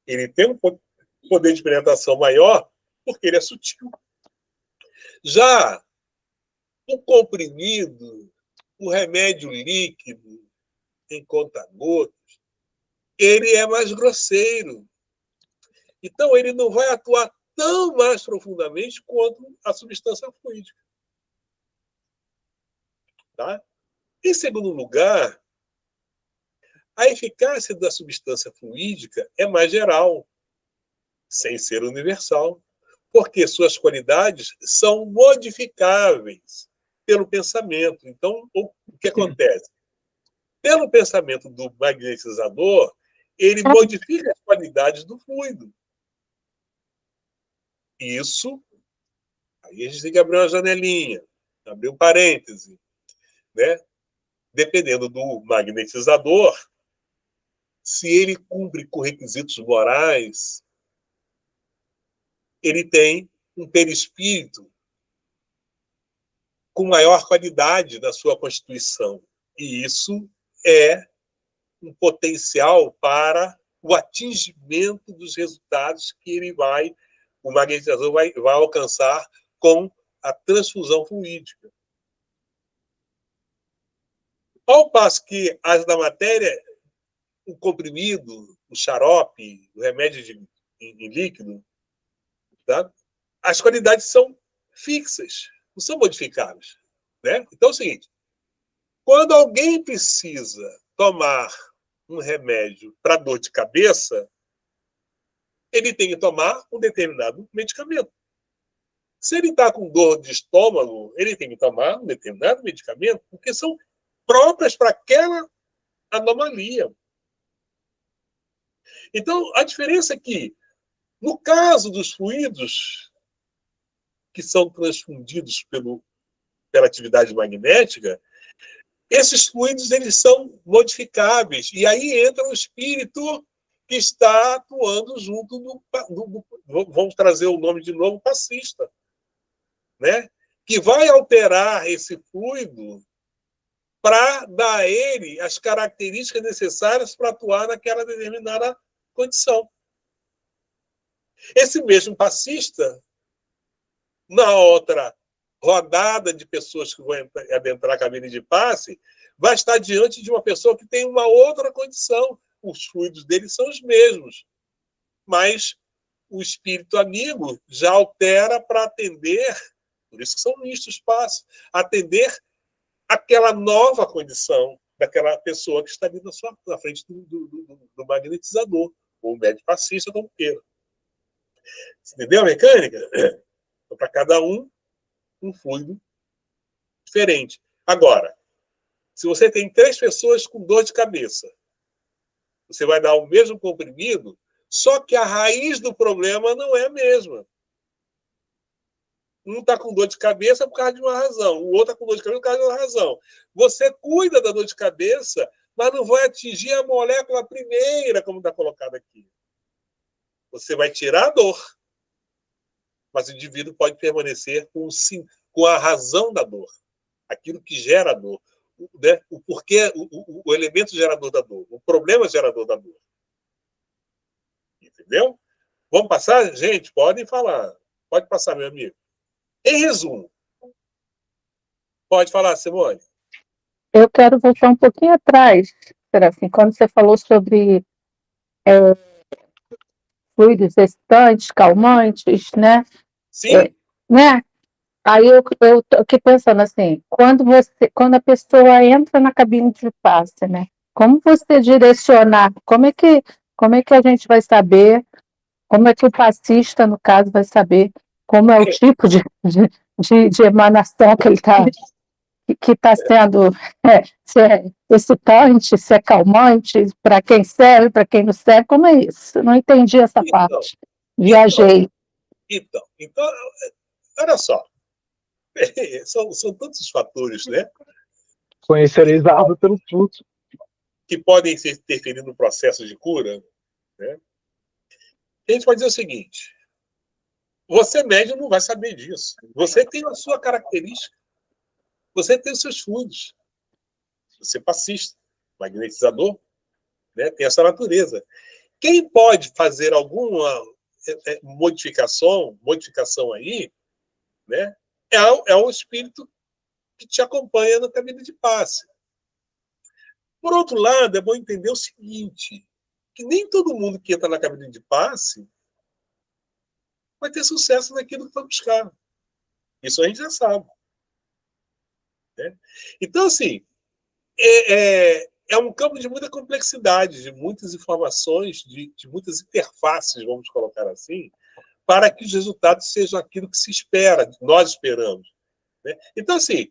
Ele tem um poder de penetração maior porque ele é sutil. Já o comprimido, o remédio líquido, em conta-gotas, ele é mais grosseiro. Então, ele não vai atuar tão mais profundamente quanto a substância fluídica. Tá? Em segundo lugar, a eficácia da substância fluídica é mais geral, sem ser universal, porque suas qualidades são modificáveis pelo pensamento. Então, o que acontece? Pelo pensamento do magnetizador, ele modifica as qualidades do fluido. Isso, aí a gente tem que abrir uma janelinha, abrir um parêntese, né? Dependendo do magnetizador, se ele cumpre com requisitos morais, ele tem um perispírito com maior qualidade da sua constituição. E isso é um potencial para o atingimento dos resultados que o magnetizador vai alcançar com a transfusão fluídica. Ao passo que as da matéria, o comprimido, o xarope, o remédio em líquido, tá? As qualidades são fixas, não são modificáveis. Né? Então é o seguinte, quando alguém precisa tomar um remédio para dor de cabeça, ele tem que tomar um determinado medicamento. Se ele está com dor de estômago, ele tem que tomar um determinado medicamento, porque são próprias para aquela anomalia. Então, a diferença é que, no caso dos fluidos que são transfundidos pela atividade magnética, esses fluidos eles são modificáveis. E aí entra o espírito que está atuando junto vamos trazer o nome de novo, passista, né? Que vai alterar esse fluido para dar a ele as características necessárias para atuar naquela determinada condição. Esse mesmo passista, na outra rodada de pessoas que vão adentrar a cabine de passe, vai estar diante de uma pessoa que tem uma outra condição. Os fluidos dele são os mesmos, mas o espírito amigo já altera para atender, por isso que são mistos passos, atender aquela nova condição daquela pessoa que está ali na frente do magnetizador, ou médio passista, como queira. Entendeu a mecânica? Então, para cada um fluido diferente. Agora, Se você tem 3 pessoas com dor de cabeça, você vai dar o mesmo comprimido, só que a raiz do problema não é a mesma. Um está com dor de cabeça por causa de uma razão, o outro está com dor de cabeça por causa de uma razão. Você cuida da dor de cabeça, mas não vai atingir a molécula primeira, como está colocado aqui. Você vai tirar a dor, mas o indivíduo pode permanecer com a razão da dor, aquilo que gera a dor, né? O porquê, o elemento gerador da dor, o problema gerador da dor. Entendeu? Vamos passar? Gente, podem falar. Pode passar, meu amigo. Em resumo, pode falar, Simone. Eu quero voltar um pouquinho atrás, Serafim, quando você falou sobre fluidos excitantes, calmantes, né? Sim. Né? Aí eu fiquei pensando assim, quando a pessoa entra na cabine de passe, né? Como você direcionar? Como é que a gente vai saber? Como é que o passista, no caso, vai saber como é o tipo de emanação que ele está sendo, se é excitante, se é calmante, para quem serve, para quem não serve, como é isso? Não entendi essa parte. Viajei. Então, olha só. São tantos fatores, né? Conhecereis a árvore pelo fruto. Que podem se interferir no processo de cura, né? A gente pode dizer o seguinte: você médium não vai saber disso. Você tem a sua característica. Você tem os seus fluidos. Você é passista, magnetizador, né? Tem essa natureza. Quem pode fazer alguma modificação aí, né? É o espírito que te acompanha na cabine de passe. Por outro lado, é bom entender o seguinte, que nem todo mundo que entra na cabine de passe vai ter sucesso naquilo que vai buscar. Isso a gente já sabe. Né? Então, assim, é um campo de muita complexidade, de muitas informações, de muitas interfaces, vamos colocar assim, para que os resultados sejam aquilo que se espera, nós esperamos. Né? Então, assim,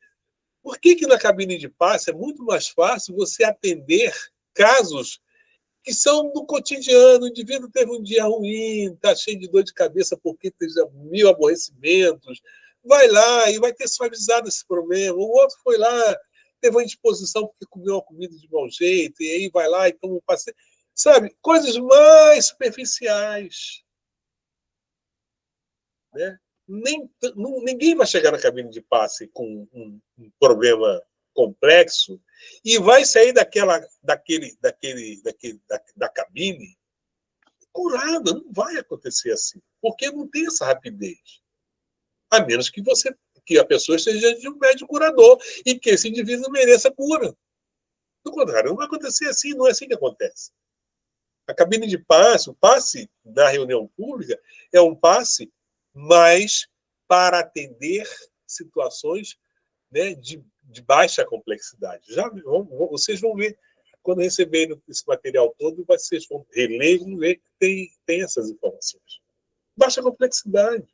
por que na cabine de passe é muito mais fácil você atender casos que são do cotidiano? O indivíduo teve um dia ruim, está cheio de dor de cabeça porque teve 1000 aborrecimentos, vai lá e vai ter suavizado esse problema. O outro foi lá, teve uma indisposição porque comeu uma comida de mau jeito, e aí vai lá e toma um passeio. Sabe, coisas mais superficiais. Né? Ninguém vai chegar na cabine de passe com um problema complexo e vai sair da cabine curada. Não vai acontecer assim, porque não tem essa rapidez. A menos que a pessoa esteja de um médico curador e que esse indivíduo mereça cura. Do contrário, não vai acontecer assim, não é assim que acontece. A cabine de passe, o passe na reunião pública, é um passe mais para atender situações, né, de baixa complexidade. Vocês vão ver, quando receberem esse material todo, vocês vão reler e vão ver que tem essas informações. Baixa complexidade.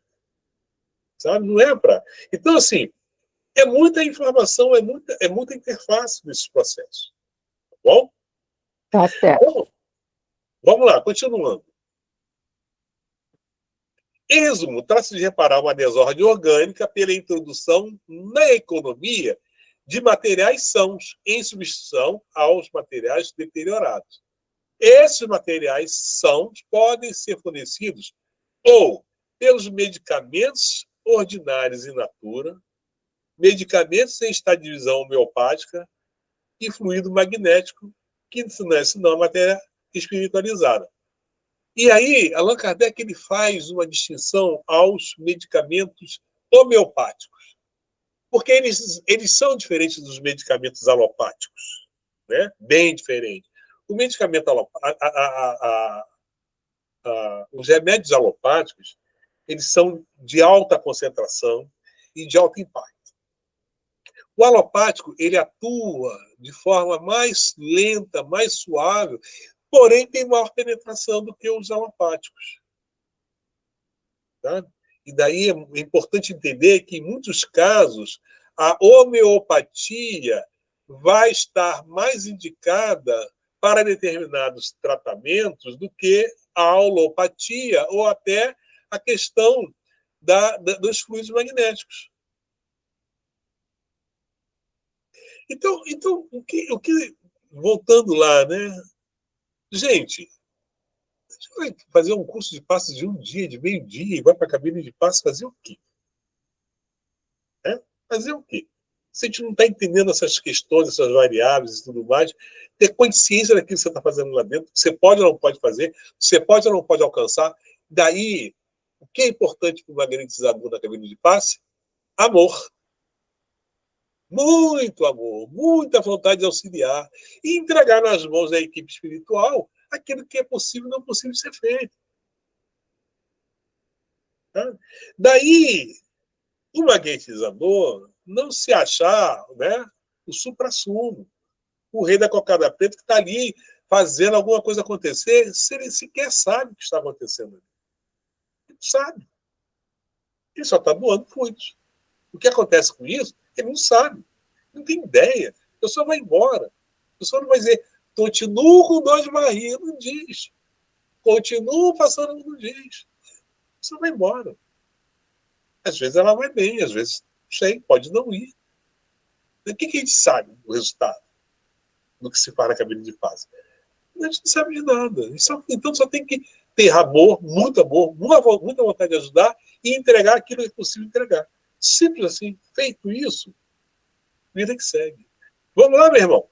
Sabe? Não é para... Então, assim, é muita informação, é muita interface nesses processos. Tá bom? Tá certo. Vamos lá, continuando. Em resumo, trata-se de reparar uma desordem orgânica pela introdução na economia de materiais sãos, em substituição aos materiais deteriorados. Esses materiais sãos podem ser fornecidos ou pelos medicamentos ordinários in natura, medicamentos em estado de divisão homeopática e fluido magnético, que não é senão a matéria espiritualizada. E aí, Allan Kardec ele faz uma distinção aos medicamentos homeopáticos, porque eles são diferentes dos medicamentos alopáticos, né? Bem diferentes. O medicamento os remédios alopáticos, eles são de alta concentração e de alto impacto. O alopático, ele atua de forma mais lenta, mais suave, porém tem maior penetração do que os alopáticos. Tá? E daí é importante entender que, em muitos casos, a homeopatia vai estar mais indicada para determinados tratamentos do que a alopatia ou até a questão dos fluidos magnéticos. Então voltando lá, né? Gente, a gente vai fazer um curso de passes de um dia, de meio-dia, e vai para a cabine de passes fazer o quê? Fazer o quê? Se a gente não está entendendo essas questões, essas variáveis e tudo mais, ter consciência daquilo que você está fazendo lá dentro, você pode ou não pode fazer, você pode ou não pode alcançar. Daí, o que é importante para o magnetizador da cabine de passe? Amor. Muito amor, muita vontade de auxiliar e entregar nas mãos da equipe espiritual aquilo que é possível e não possível de ser feito. Tá? Daí, o magnetizador não se achar, né, o suprassumo, o rei da cocada preta que está ali fazendo alguma coisa acontecer, se ele sequer sabe o que está acontecendo. Ele não sabe. Ele só está doando fluidos. O que acontece com isso? Ele não sabe. Não tem ideia. A pessoa vai embora. A pessoa não vai dizer, continuo com dor de barriga, não diz. Continuo passando, não diz. A pessoa vai embora. Às vezes ela vai bem, às vezes, não sei, pode não ir. O que a gente sabe do resultado do que se faz na cabine de passe? A gente não sabe de nada. Então só tem que ter amor, muita vontade de ajudar e entregar aquilo que é possível entregar. Simples assim. Feito isso, vida que segue. Vamos lá, meu irmão.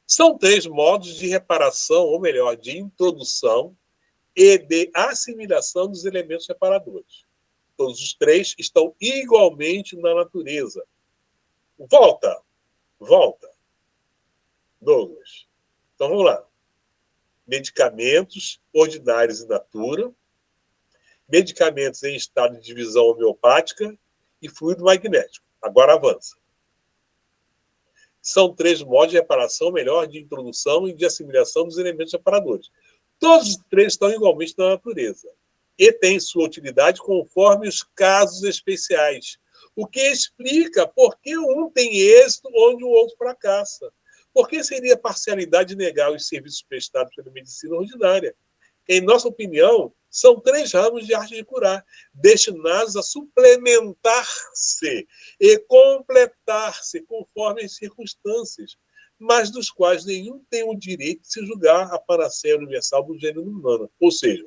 São 3 modos de reparação, ou melhor, de introdução e de assimilação dos elementos reparadores. Todos os 3 estão igualmente na natureza. Volta, Douglas. Então vamos lá. Medicamentos ordinários in natura, medicamentos em estado de divisão homeopática e fluido magnético. Agora avança. São 3 modos de reparação, melhor, de introdução e de assimilação dos elementos reparadores. Todos os 3 estão igualmente na natureza e têm sua utilidade conforme os casos especiais, o que explica por que um tem êxito onde o outro fracassa. Por que seria parcialidade negar os serviços prestados pela medicina ordinária? Em nossa opinião, são 3 ramos de arte de curar, destinados a suplementar-se e completar-se conforme as circunstâncias, mas dos quais nenhum tem o direito de se julgar a panaceia universal do gênero humano. Ou seja,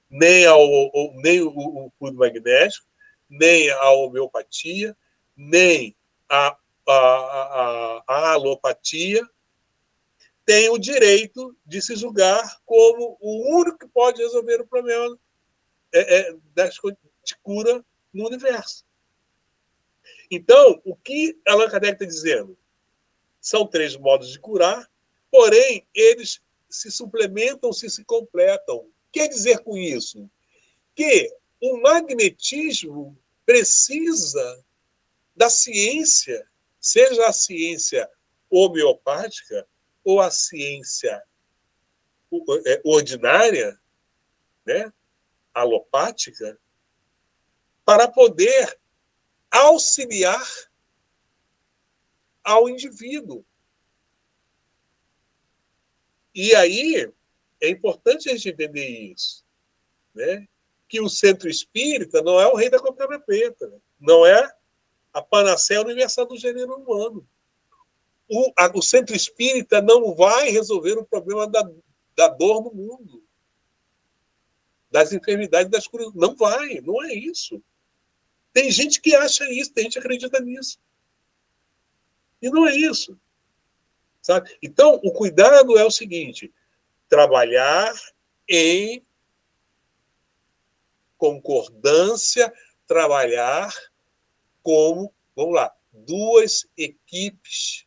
nem o fluido magnético, nem a homeopatia, nem a alopatia tem o direito de se julgar como o único que pode resolver o problema de cura no universo. Então, o que Allan Kardec está dizendo? São 3 modos de curar, porém, eles se suplementam, se completam. Quer dizer com isso? Que o magnetismo precisa da ciência, seja a ciência homeopática ou a ciência ordinária, né, alopática, para poder auxiliar ao indivíduo. E aí é importante a gente entender isso, né? Que o centro espírita não é o rei da cocada preta, né? Não é a panaceia universal do gênero humano. O centro espírita não vai resolver o problema da dor no mundo, das enfermidades, das curas. Não vai, não é isso. Tem gente que acha isso, tem gente que acredita nisso. E não é isso. Sabe? Então, o cuidado é o seguinte: trabalhar em concordância, trabalhar como, vamos lá, 2 equipes,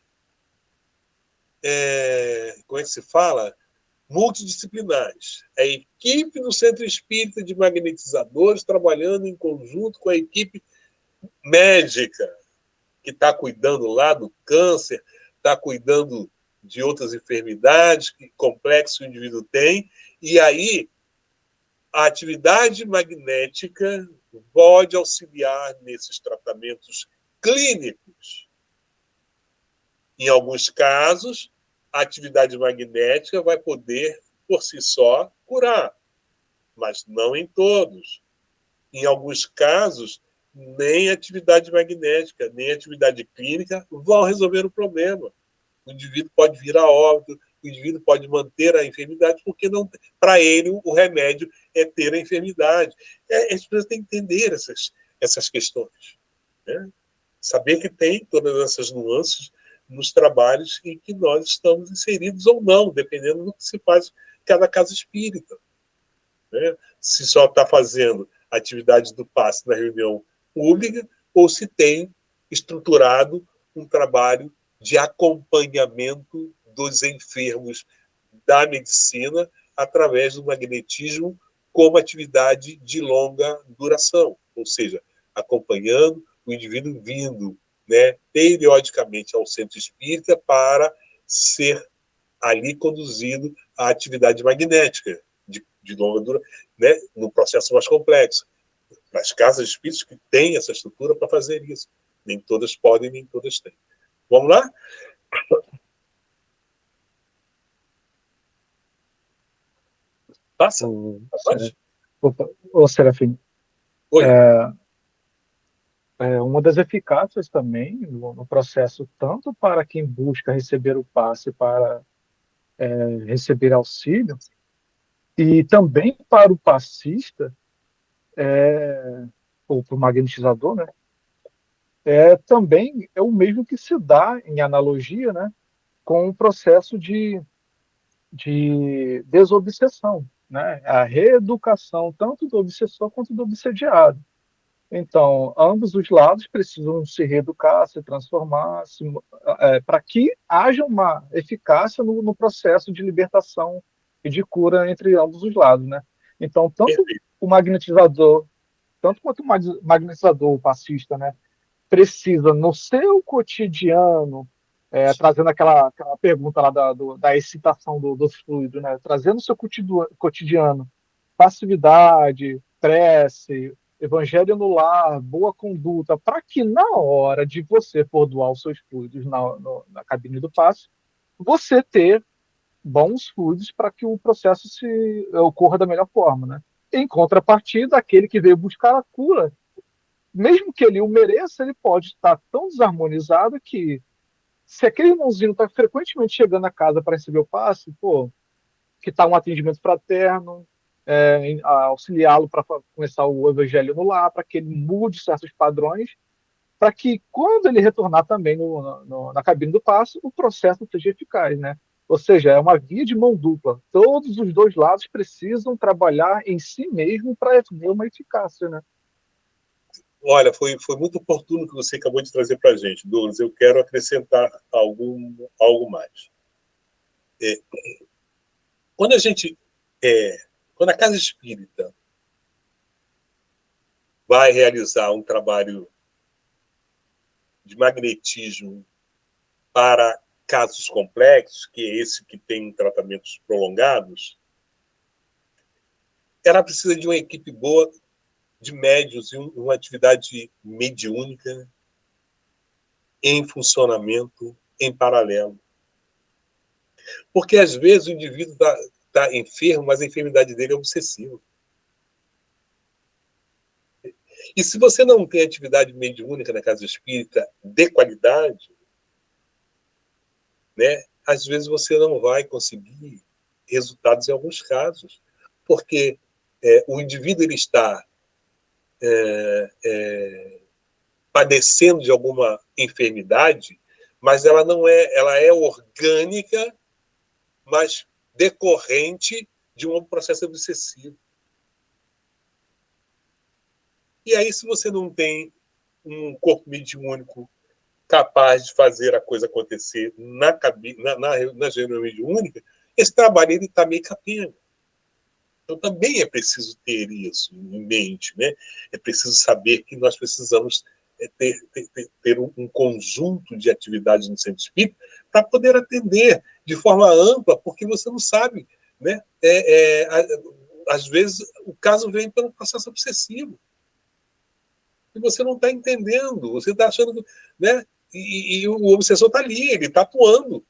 como é que se fala? Multidisciplinares. A equipe do Centro Espírita de Magnetizadores trabalhando em conjunto com a equipe médica, que está cuidando lá do câncer, está cuidando de outras enfermidades, que complexo o indivíduo tem, e aí a atividade magnética pode auxiliar nesses tratamentos clínicos. Em alguns casos, a atividade magnética vai poder, por si só, curar, mas não em todos. Em alguns casos, nem atividade magnética, nem atividade clínica vão resolver o problema. O indivíduo pode vir a óbito, o indivíduo pode manter a enfermidade, porque não, para ele o remédio é ter a enfermidade. As pessoas têm que entender essas questões, né? Saber que tem todas essas nuances nos trabalhos em que nós estamos inseridos ou não, dependendo do que se faz em cada casa espírita, né? Se só está fazendo atividade do passe na reunião pública ou se tem estruturado um trabalho de acompanhamento dos enfermos da medicina através do magnetismo como atividade de longa duração, ou seja, acompanhando o indivíduo vindo, né, periodicamente ao centro espírita para ser ali conduzido à atividade magnética de longa duração, né, num processo mais complexo. Nas casas espíritas que têm essa estrutura para fazer isso. Nem todas podem, nem todas têm. Vamos lá? Passa. Ô, Serafim, Oi. Uma das eficácias também no processo, tanto para quem busca receber o passe para receber auxílio, e também para o passista, ou para o magnetizador, né? Também é o mesmo que se dá em analogia, né, com o processo de desobsessão, né? A reeducação tanto do obsessor quanto do obsediado. Então, ambos os lados precisam se reeducar, se transformar, para que haja uma eficácia no processo de libertação e de cura entre ambos os lados, né? Então, o magnetizador, tanto quanto o magnetizador, o passista, né, precisa, no seu cotidiano, trazendo aquela pergunta lá da excitação dos fluidos, né, trazendo no seu cotidiano passividade, prece, evangelho no lar, boa conduta, para que na hora de você for doar os seus fluidos na cabine do passe, você ter bons fluidos para que o processo ocorra da melhor forma, né? Em contrapartida, aquele que veio buscar a cura, mesmo que ele o mereça, ele pode estar tão desarmonizado que, se aquele irmãozinho está frequentemente chegando na casa para receber o passe, que está um atendimento fraterno, auxiliá-lo para começar o evangelho no lar, para que ele mude certos padrões, para que, quando ele retornar também na cabine do passe, o processo seja eficaz, né? Ou seja, é uma via de mão dupla. Todos os dois lados precisam trabalhar em si mesmo para ter uma eficácia, né? Olha, foi muito oportuno que você acabou de trazer para a gente, Douglas. Eu quero acrescentar algo mais. Quando a casa espírita vai realizar um trabalho de magnetismo para casos complexos, que é esse que tem tratamentos prolongados, ela precisa de uma equipe boa de médiuns e uma atividade mediúnica em funcionamento em paralelo. Porque, às vezes, o indivíduo está enfermo, mas a enfermidade dele é obsessiva. E se você não tem atividade mediúnica na casa espírita de qualidade, né, às vezes você não vai conseguir resultados em alguns casos, porque o indivíduo ele está padecendo de alguma enfermidade, mas ela é orgânica, mas decorrente de um processo obsessivo. E aí, se você não tem um corpo mediúnico capaz de fazer a coisa acontecer na reunião mediúnica, esse trabalho está meio capenga. Então, também é preciso ter isso em mente, né? É preciso saber que nós precisamos ter um conjunto de atividades no centro espírita para poder atender de forma ampla, porque você não sabe, né? Às vezes, o caso vem pelo processo obsessivo. e você não está entendendo, você está achando, né? E o obsessor está ali, ele está atuando,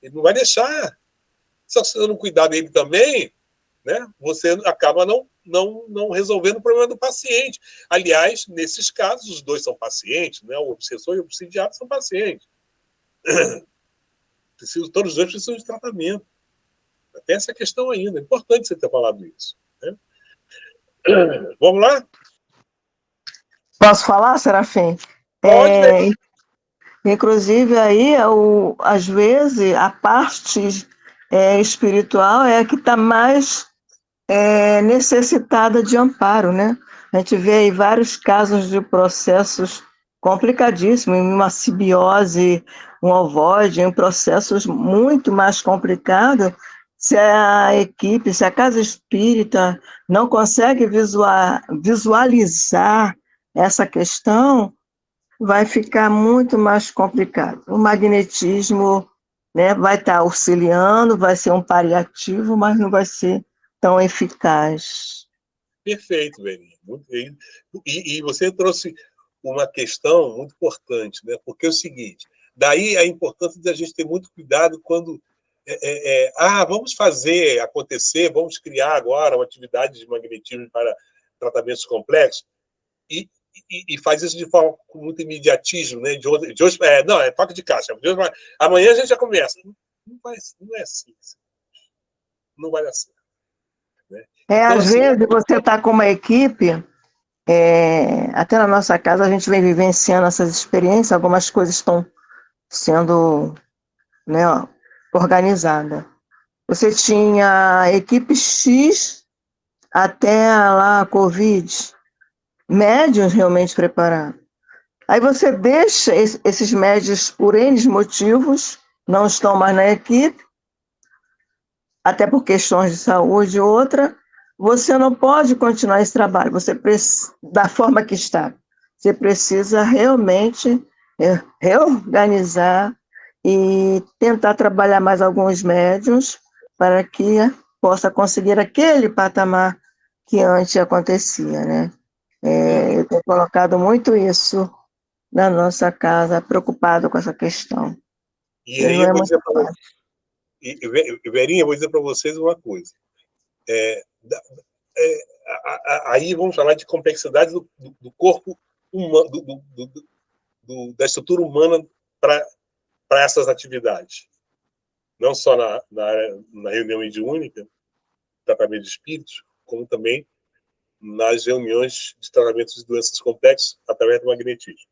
ele não vai deixar. Só que se você não cuidar dele também, né, você acaba não resolvendo o problema do paciente. Aliás, nesses casos, os dois são pacientes, né? O obsessor e o obsidiado são pacientes. Todos os dois precisam de tratamento. Tem essa questão ainda. É importante você ter falado isso. Né? Vamos lá? Posso falar, Serafim? Pode, Inclusive, aí, às vezes, a parte espiritual é a que está mais necessitada de amparo, né? A gente vê aí vários casos de processos complicadíssimos, uma simbiose, um ovoide, em processos muito mais complicados. Se a equipe, se a casa espírita não consegue visualizar essa questão, vai ficar muito mais complicado. O magnetismo, né, vai estar auxiliando, vai ser um paliativo, mas não vai ser tão eficaz. Perfeito, Beninha. E você trouxe uma questão muito importante, né? Porque é o seguinte, daí a importância de a gente ter muito cuidado quando vamos fazer acontecer, vamos criar agora uma atividade de magnetismo para tratamentos complexos, e faz isso de forma com muito imediatismo, né? De hoje, não, é toque de caixa. Amanhã a gente já começa. Não é assim. Não vai dar certo. Né? Então, às vezes você está com uma equipe, até na nossa casa a gente vem vivenciando essas experiências, algumas coisas estão sendo, né, organizadas. Você tinha equipe X até lá a Covid, médiuns realmente preparados. Aí você deixa esses médios por N motivos, não estão mais na equipe, até por questões de saúde ou outra, você não pode continuar esse trabalho, da forma que está. Você precisa realmente reorganizar e tentar trabalhar mais alguns médiuns para que possa conseguir aquele patamar que antes acontecia, né? Eu tenho colocado muito isso na nossa casa, preocupado com essa questão. E aí eu vou dizer para Verinha, eu vou dizer para vocês uma coisa. Aí vamos falar de complexidade do corpo humano, da estrutura humana para essas atividades. Não só na reunião mediúnica, tratamento de espíritos, como também nas reuniões de tratamento de doenças complexas através do magnetismo.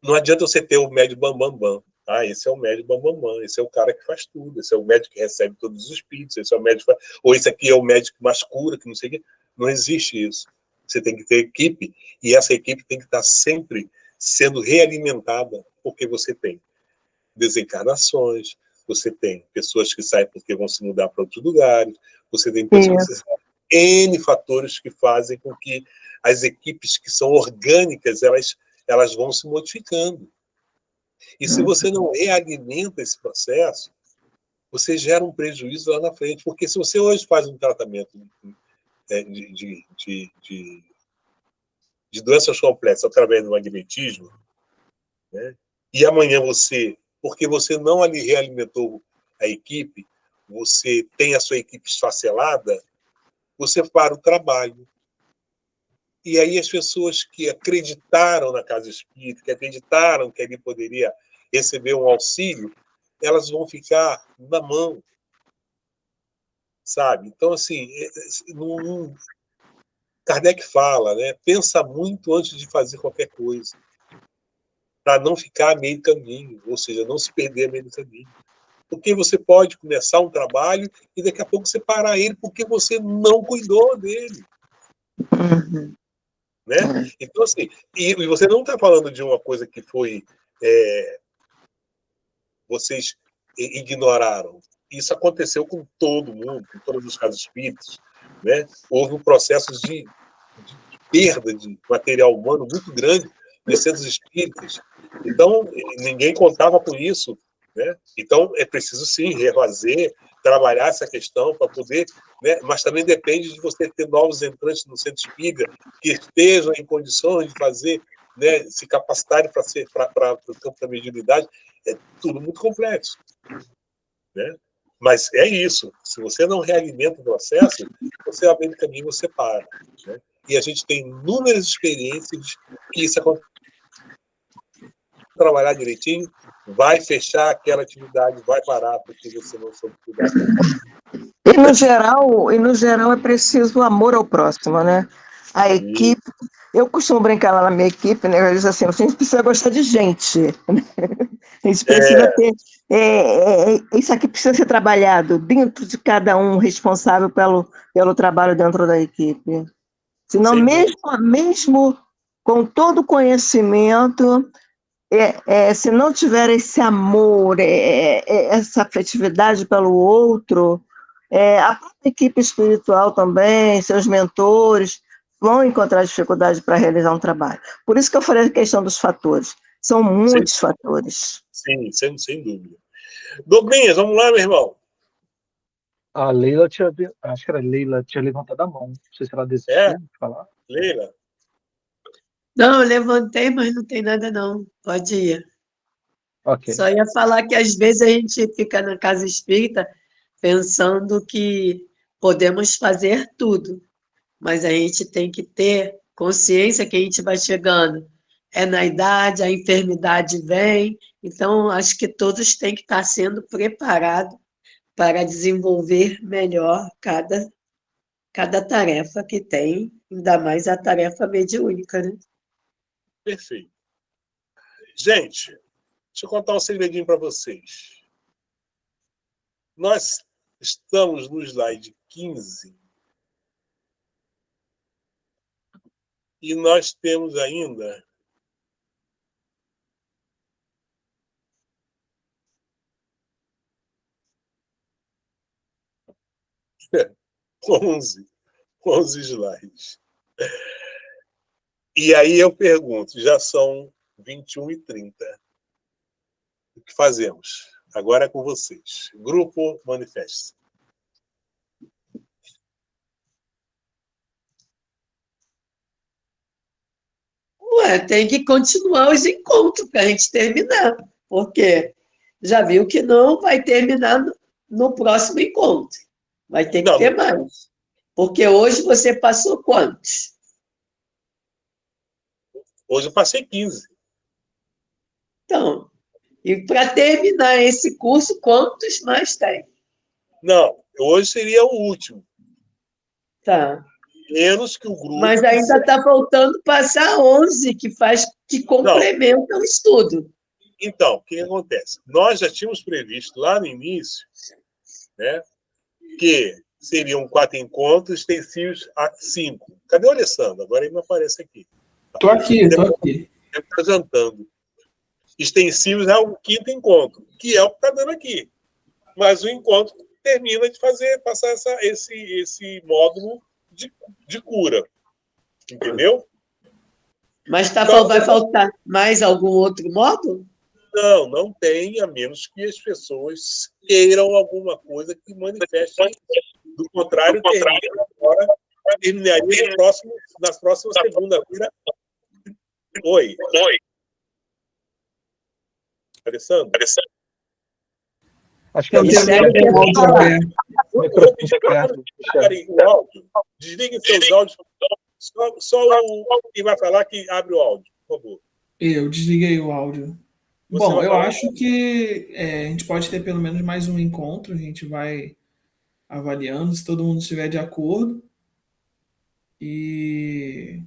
Não adianta você ter o médium bam. Esse é o médium bam. Esse é o cara que faz tudo. Esse é o médico que recebe todos os espíritos. Esse é o médico ou esse aqui é o médico que mais cura, que não sei o quê. Não existe isso. Você tem que ter equipe, e essa equipe tem que estar sempre sendo realimentada, porque você tem desencarnações, você tem pessoas que saem porque vão se mudar para outros lugares, você tem pessoas que saem, N fatores que fazem com que as equipes que são orgânicas, elas vão se modificando. E se você não realimenta esse processo, você gera um prejuízo lá na frente. Porque se você hoje faz um tratamento de doenças complexas através do magnetismo, né, e amanhã porque você não ali realimentou a equipe, você tem a sua equipe esfacelada, você para o trabalho. E aí as pessoas que acreditaram na casa espírita, que acreditaram que ali poderia receber um auxílio, elas vão ficar na mão, sabe? Então, assim, Kardec fala, né? Pensa muito antes de fazer qualquer coisa, para não ficar a meio caminho, ou seja, não se perder a meio caminho. Porque você pode começar um trabalho e daqui a pouco você parar ele porque você não cuidou dele. Né? Então, assim, e você não está falando de uma coisa que foi vocês ignoraram. Isso aconteceu com todo mundo, com todos os casos espíritas, né? Houve um processo de perda de material humano muito grande nos centros espíritas. Então, ninguém contava com isso, né? Então, é preciso, sim, refazer, trabalhar essa questão para poder né? Mas também depende de você ter novos entrantes no centro espírita que estejam em condições de fazer, né, se capacitarem para o campo da mediunidade. É tudo muito complexo, né? Mas é isso. Se você não realimenta o processo, você vai no caminho, você para, né? E a gente tem inúmeras experiências que isso acontece. Trabalhar direitinho, vai fechar aquela atividade, vai parar porque você não soube cuidar. E no geral é preciso amor ao próximo, né? A equipe, eu costumo brincar lá na minha equipe, né? Eu digo assim, a gente precisa gostar de gente, né? A gente precisa ter, isso aqui precisa ser trabalhado dentro de cada um responsável pelo trabalho dentro da equipe. Senão, mesmo com todo o conhecimento, se não tiver esse amor, essa afetividade pelo outro, a própria equipe espiritual também, seus mentores, vão encontrar dificuldade para realizar um trabalho. Por isso que eu falei a questão dos fatores. São muitos fatores. Sim, sem dúvida. Douglas, vamos lá, meu irmão. A Leila acho que era a Leila, tinha levantado a mão. Não sei se ela desistiu de falar. Leila? Não, eu levantei, mas não tem nada não. Pode ir. Ok. Só ia falar que às vezes a gente fica na casa espírita pensando que podemos fazer tudo, mas a gente tem que ter consciência que a gente vai chegando. É na idade, a enfermidade vem, então acho que todos têm que estar sendo preparados para desenvolver melhor cada tarefa que tem, ainda mais a tarefa mediúnica, né? Perfeito. Gente, deixa eu contar um segredinho para vocês. Nós estamos no slide 15 e nós temos ainda 11 slides. E aí eu pergunto, já são 21h30. O que fazemos? Agora é com vocês. Grupo Manifeste. Ué, tem que continuar os encontros para a gente terminar, porque já viu que não vai terminar no próximo encontro. Vai ter que ter mais. Porque hoje você passou quantos? Hoje eu passei 15. Então, e para terminar esse curso, quantos mais tem? Não, hoje seria o último. Tá. Menos que o grupo... Mas ainda está faltando passar 11, que complementam o estudo. Então, o que acontece? Nós já tínhamos previsto lá no início, né, que seriam 4 encontros extensivos a 5. Cadê o Alessandro? Agora ele não aparece aqui. Estou aqui. Ele está jantando. Extensivos é o 5º encontro, que é o que está dando aqui. Mas o encontro termina de passar esse módulo de cura. Entendeu? Mas vai faltar mais algum outro módulo? Não tem, a menos que as pessoas queiram alguma coisa que manifeste. Do contrário, terminaria na próxima segunda-feira. Oi. Alessandro? Acho que é o áudio. Desligue seus áudios. Só quem vai falar que abre o áudio, por favor. Eu desliguei o áudio. Bom, eu acho que a gente pode ter pelo menos mais um encontro, a gente vai avaliando, se todo mundo estiver de acordo. E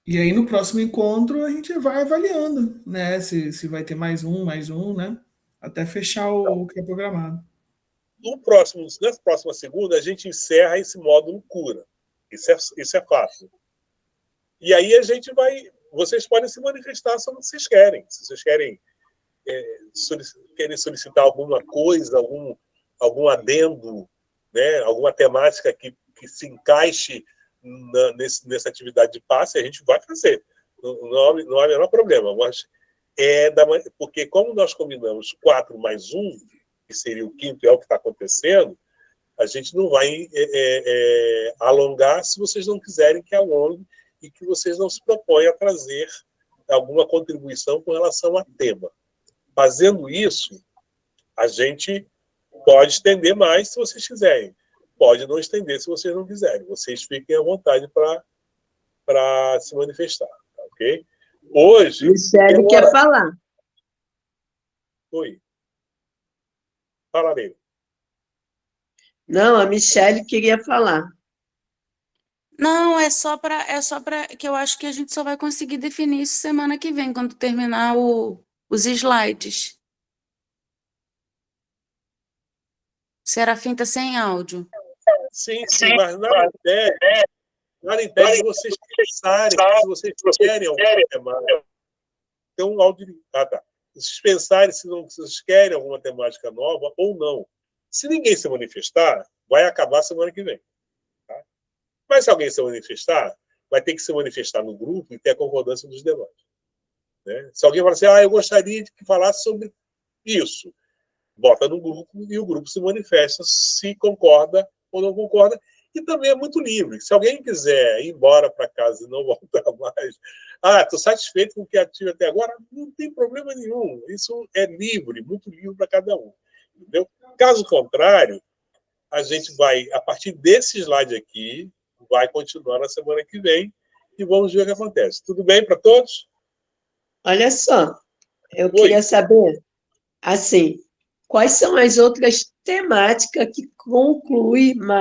aí no próximo encontro a gente vai avaliando, né? Se vai ter mais um, né? Até fechar o que é programado. Na próxima segunda, a gente encerra esse módulo cura. Isso é fácil. E aí a gente vai... Vocês podem se manifestar se vocês querem. Se vocês querem solicitar alguma coisa, algum adendo, né? Alguma temática que se encaixe nessa atividade de passe, a gente vai fazer. Não há o menor problema. Mas porque como nós combinamos 4 mais 1, que seria o 5º, é o que está acontecendo, A gente não vai alongar se vocês não quiserem que alongue e que vocês não se propõem a trazer alguma contribuição com relação ao tema. Fazendo isso, a gente pode estender mais se vocês quiserem. Pode não estender se vocês não quiserem. Vocês fiquem à vontade para se manifestar, tá, ok? Hoje... Michele quer falar. Oi. Fala, Leila. Não, a Michele queria falar. Não, é só para que eu acho que a gente só vai conseguir definir isso semana que vem, quando terminar os slides. Serafim está sem áudio. Sim, mas nada impede de vocês pensarem se vocês querem alguma temática. Tem um áudio... tá. Vocês pensarem se vocês querem alguma temática nova ou não. Se ninguém se manifestar, vai acabar semana que vem. Tá? Mas se alguém se manifestar, vai ter que se manifestar no grupo e ter a concordância dos demais. Né? Se alguém falar assim, eu gostaria de que falasse sobre isso, bota no grupo e o grupo se manifesta se concorda ou não concorda. E também é muito livre. Se alguém quiser ir embora para casa e não voltar mais, estou satisfeito com o que ativo até agora, não tem problema nenhum. Isso é livre, muito livre para cada um. Entendeu? Caso contrário, a gente vai, a partir desse slide aqui, vai continuar na semana que vem e vamos ver o que acontece. Tudo bem para todos? Olha só, eu queria saber, assim, quais são as outras temáticas que concluem mais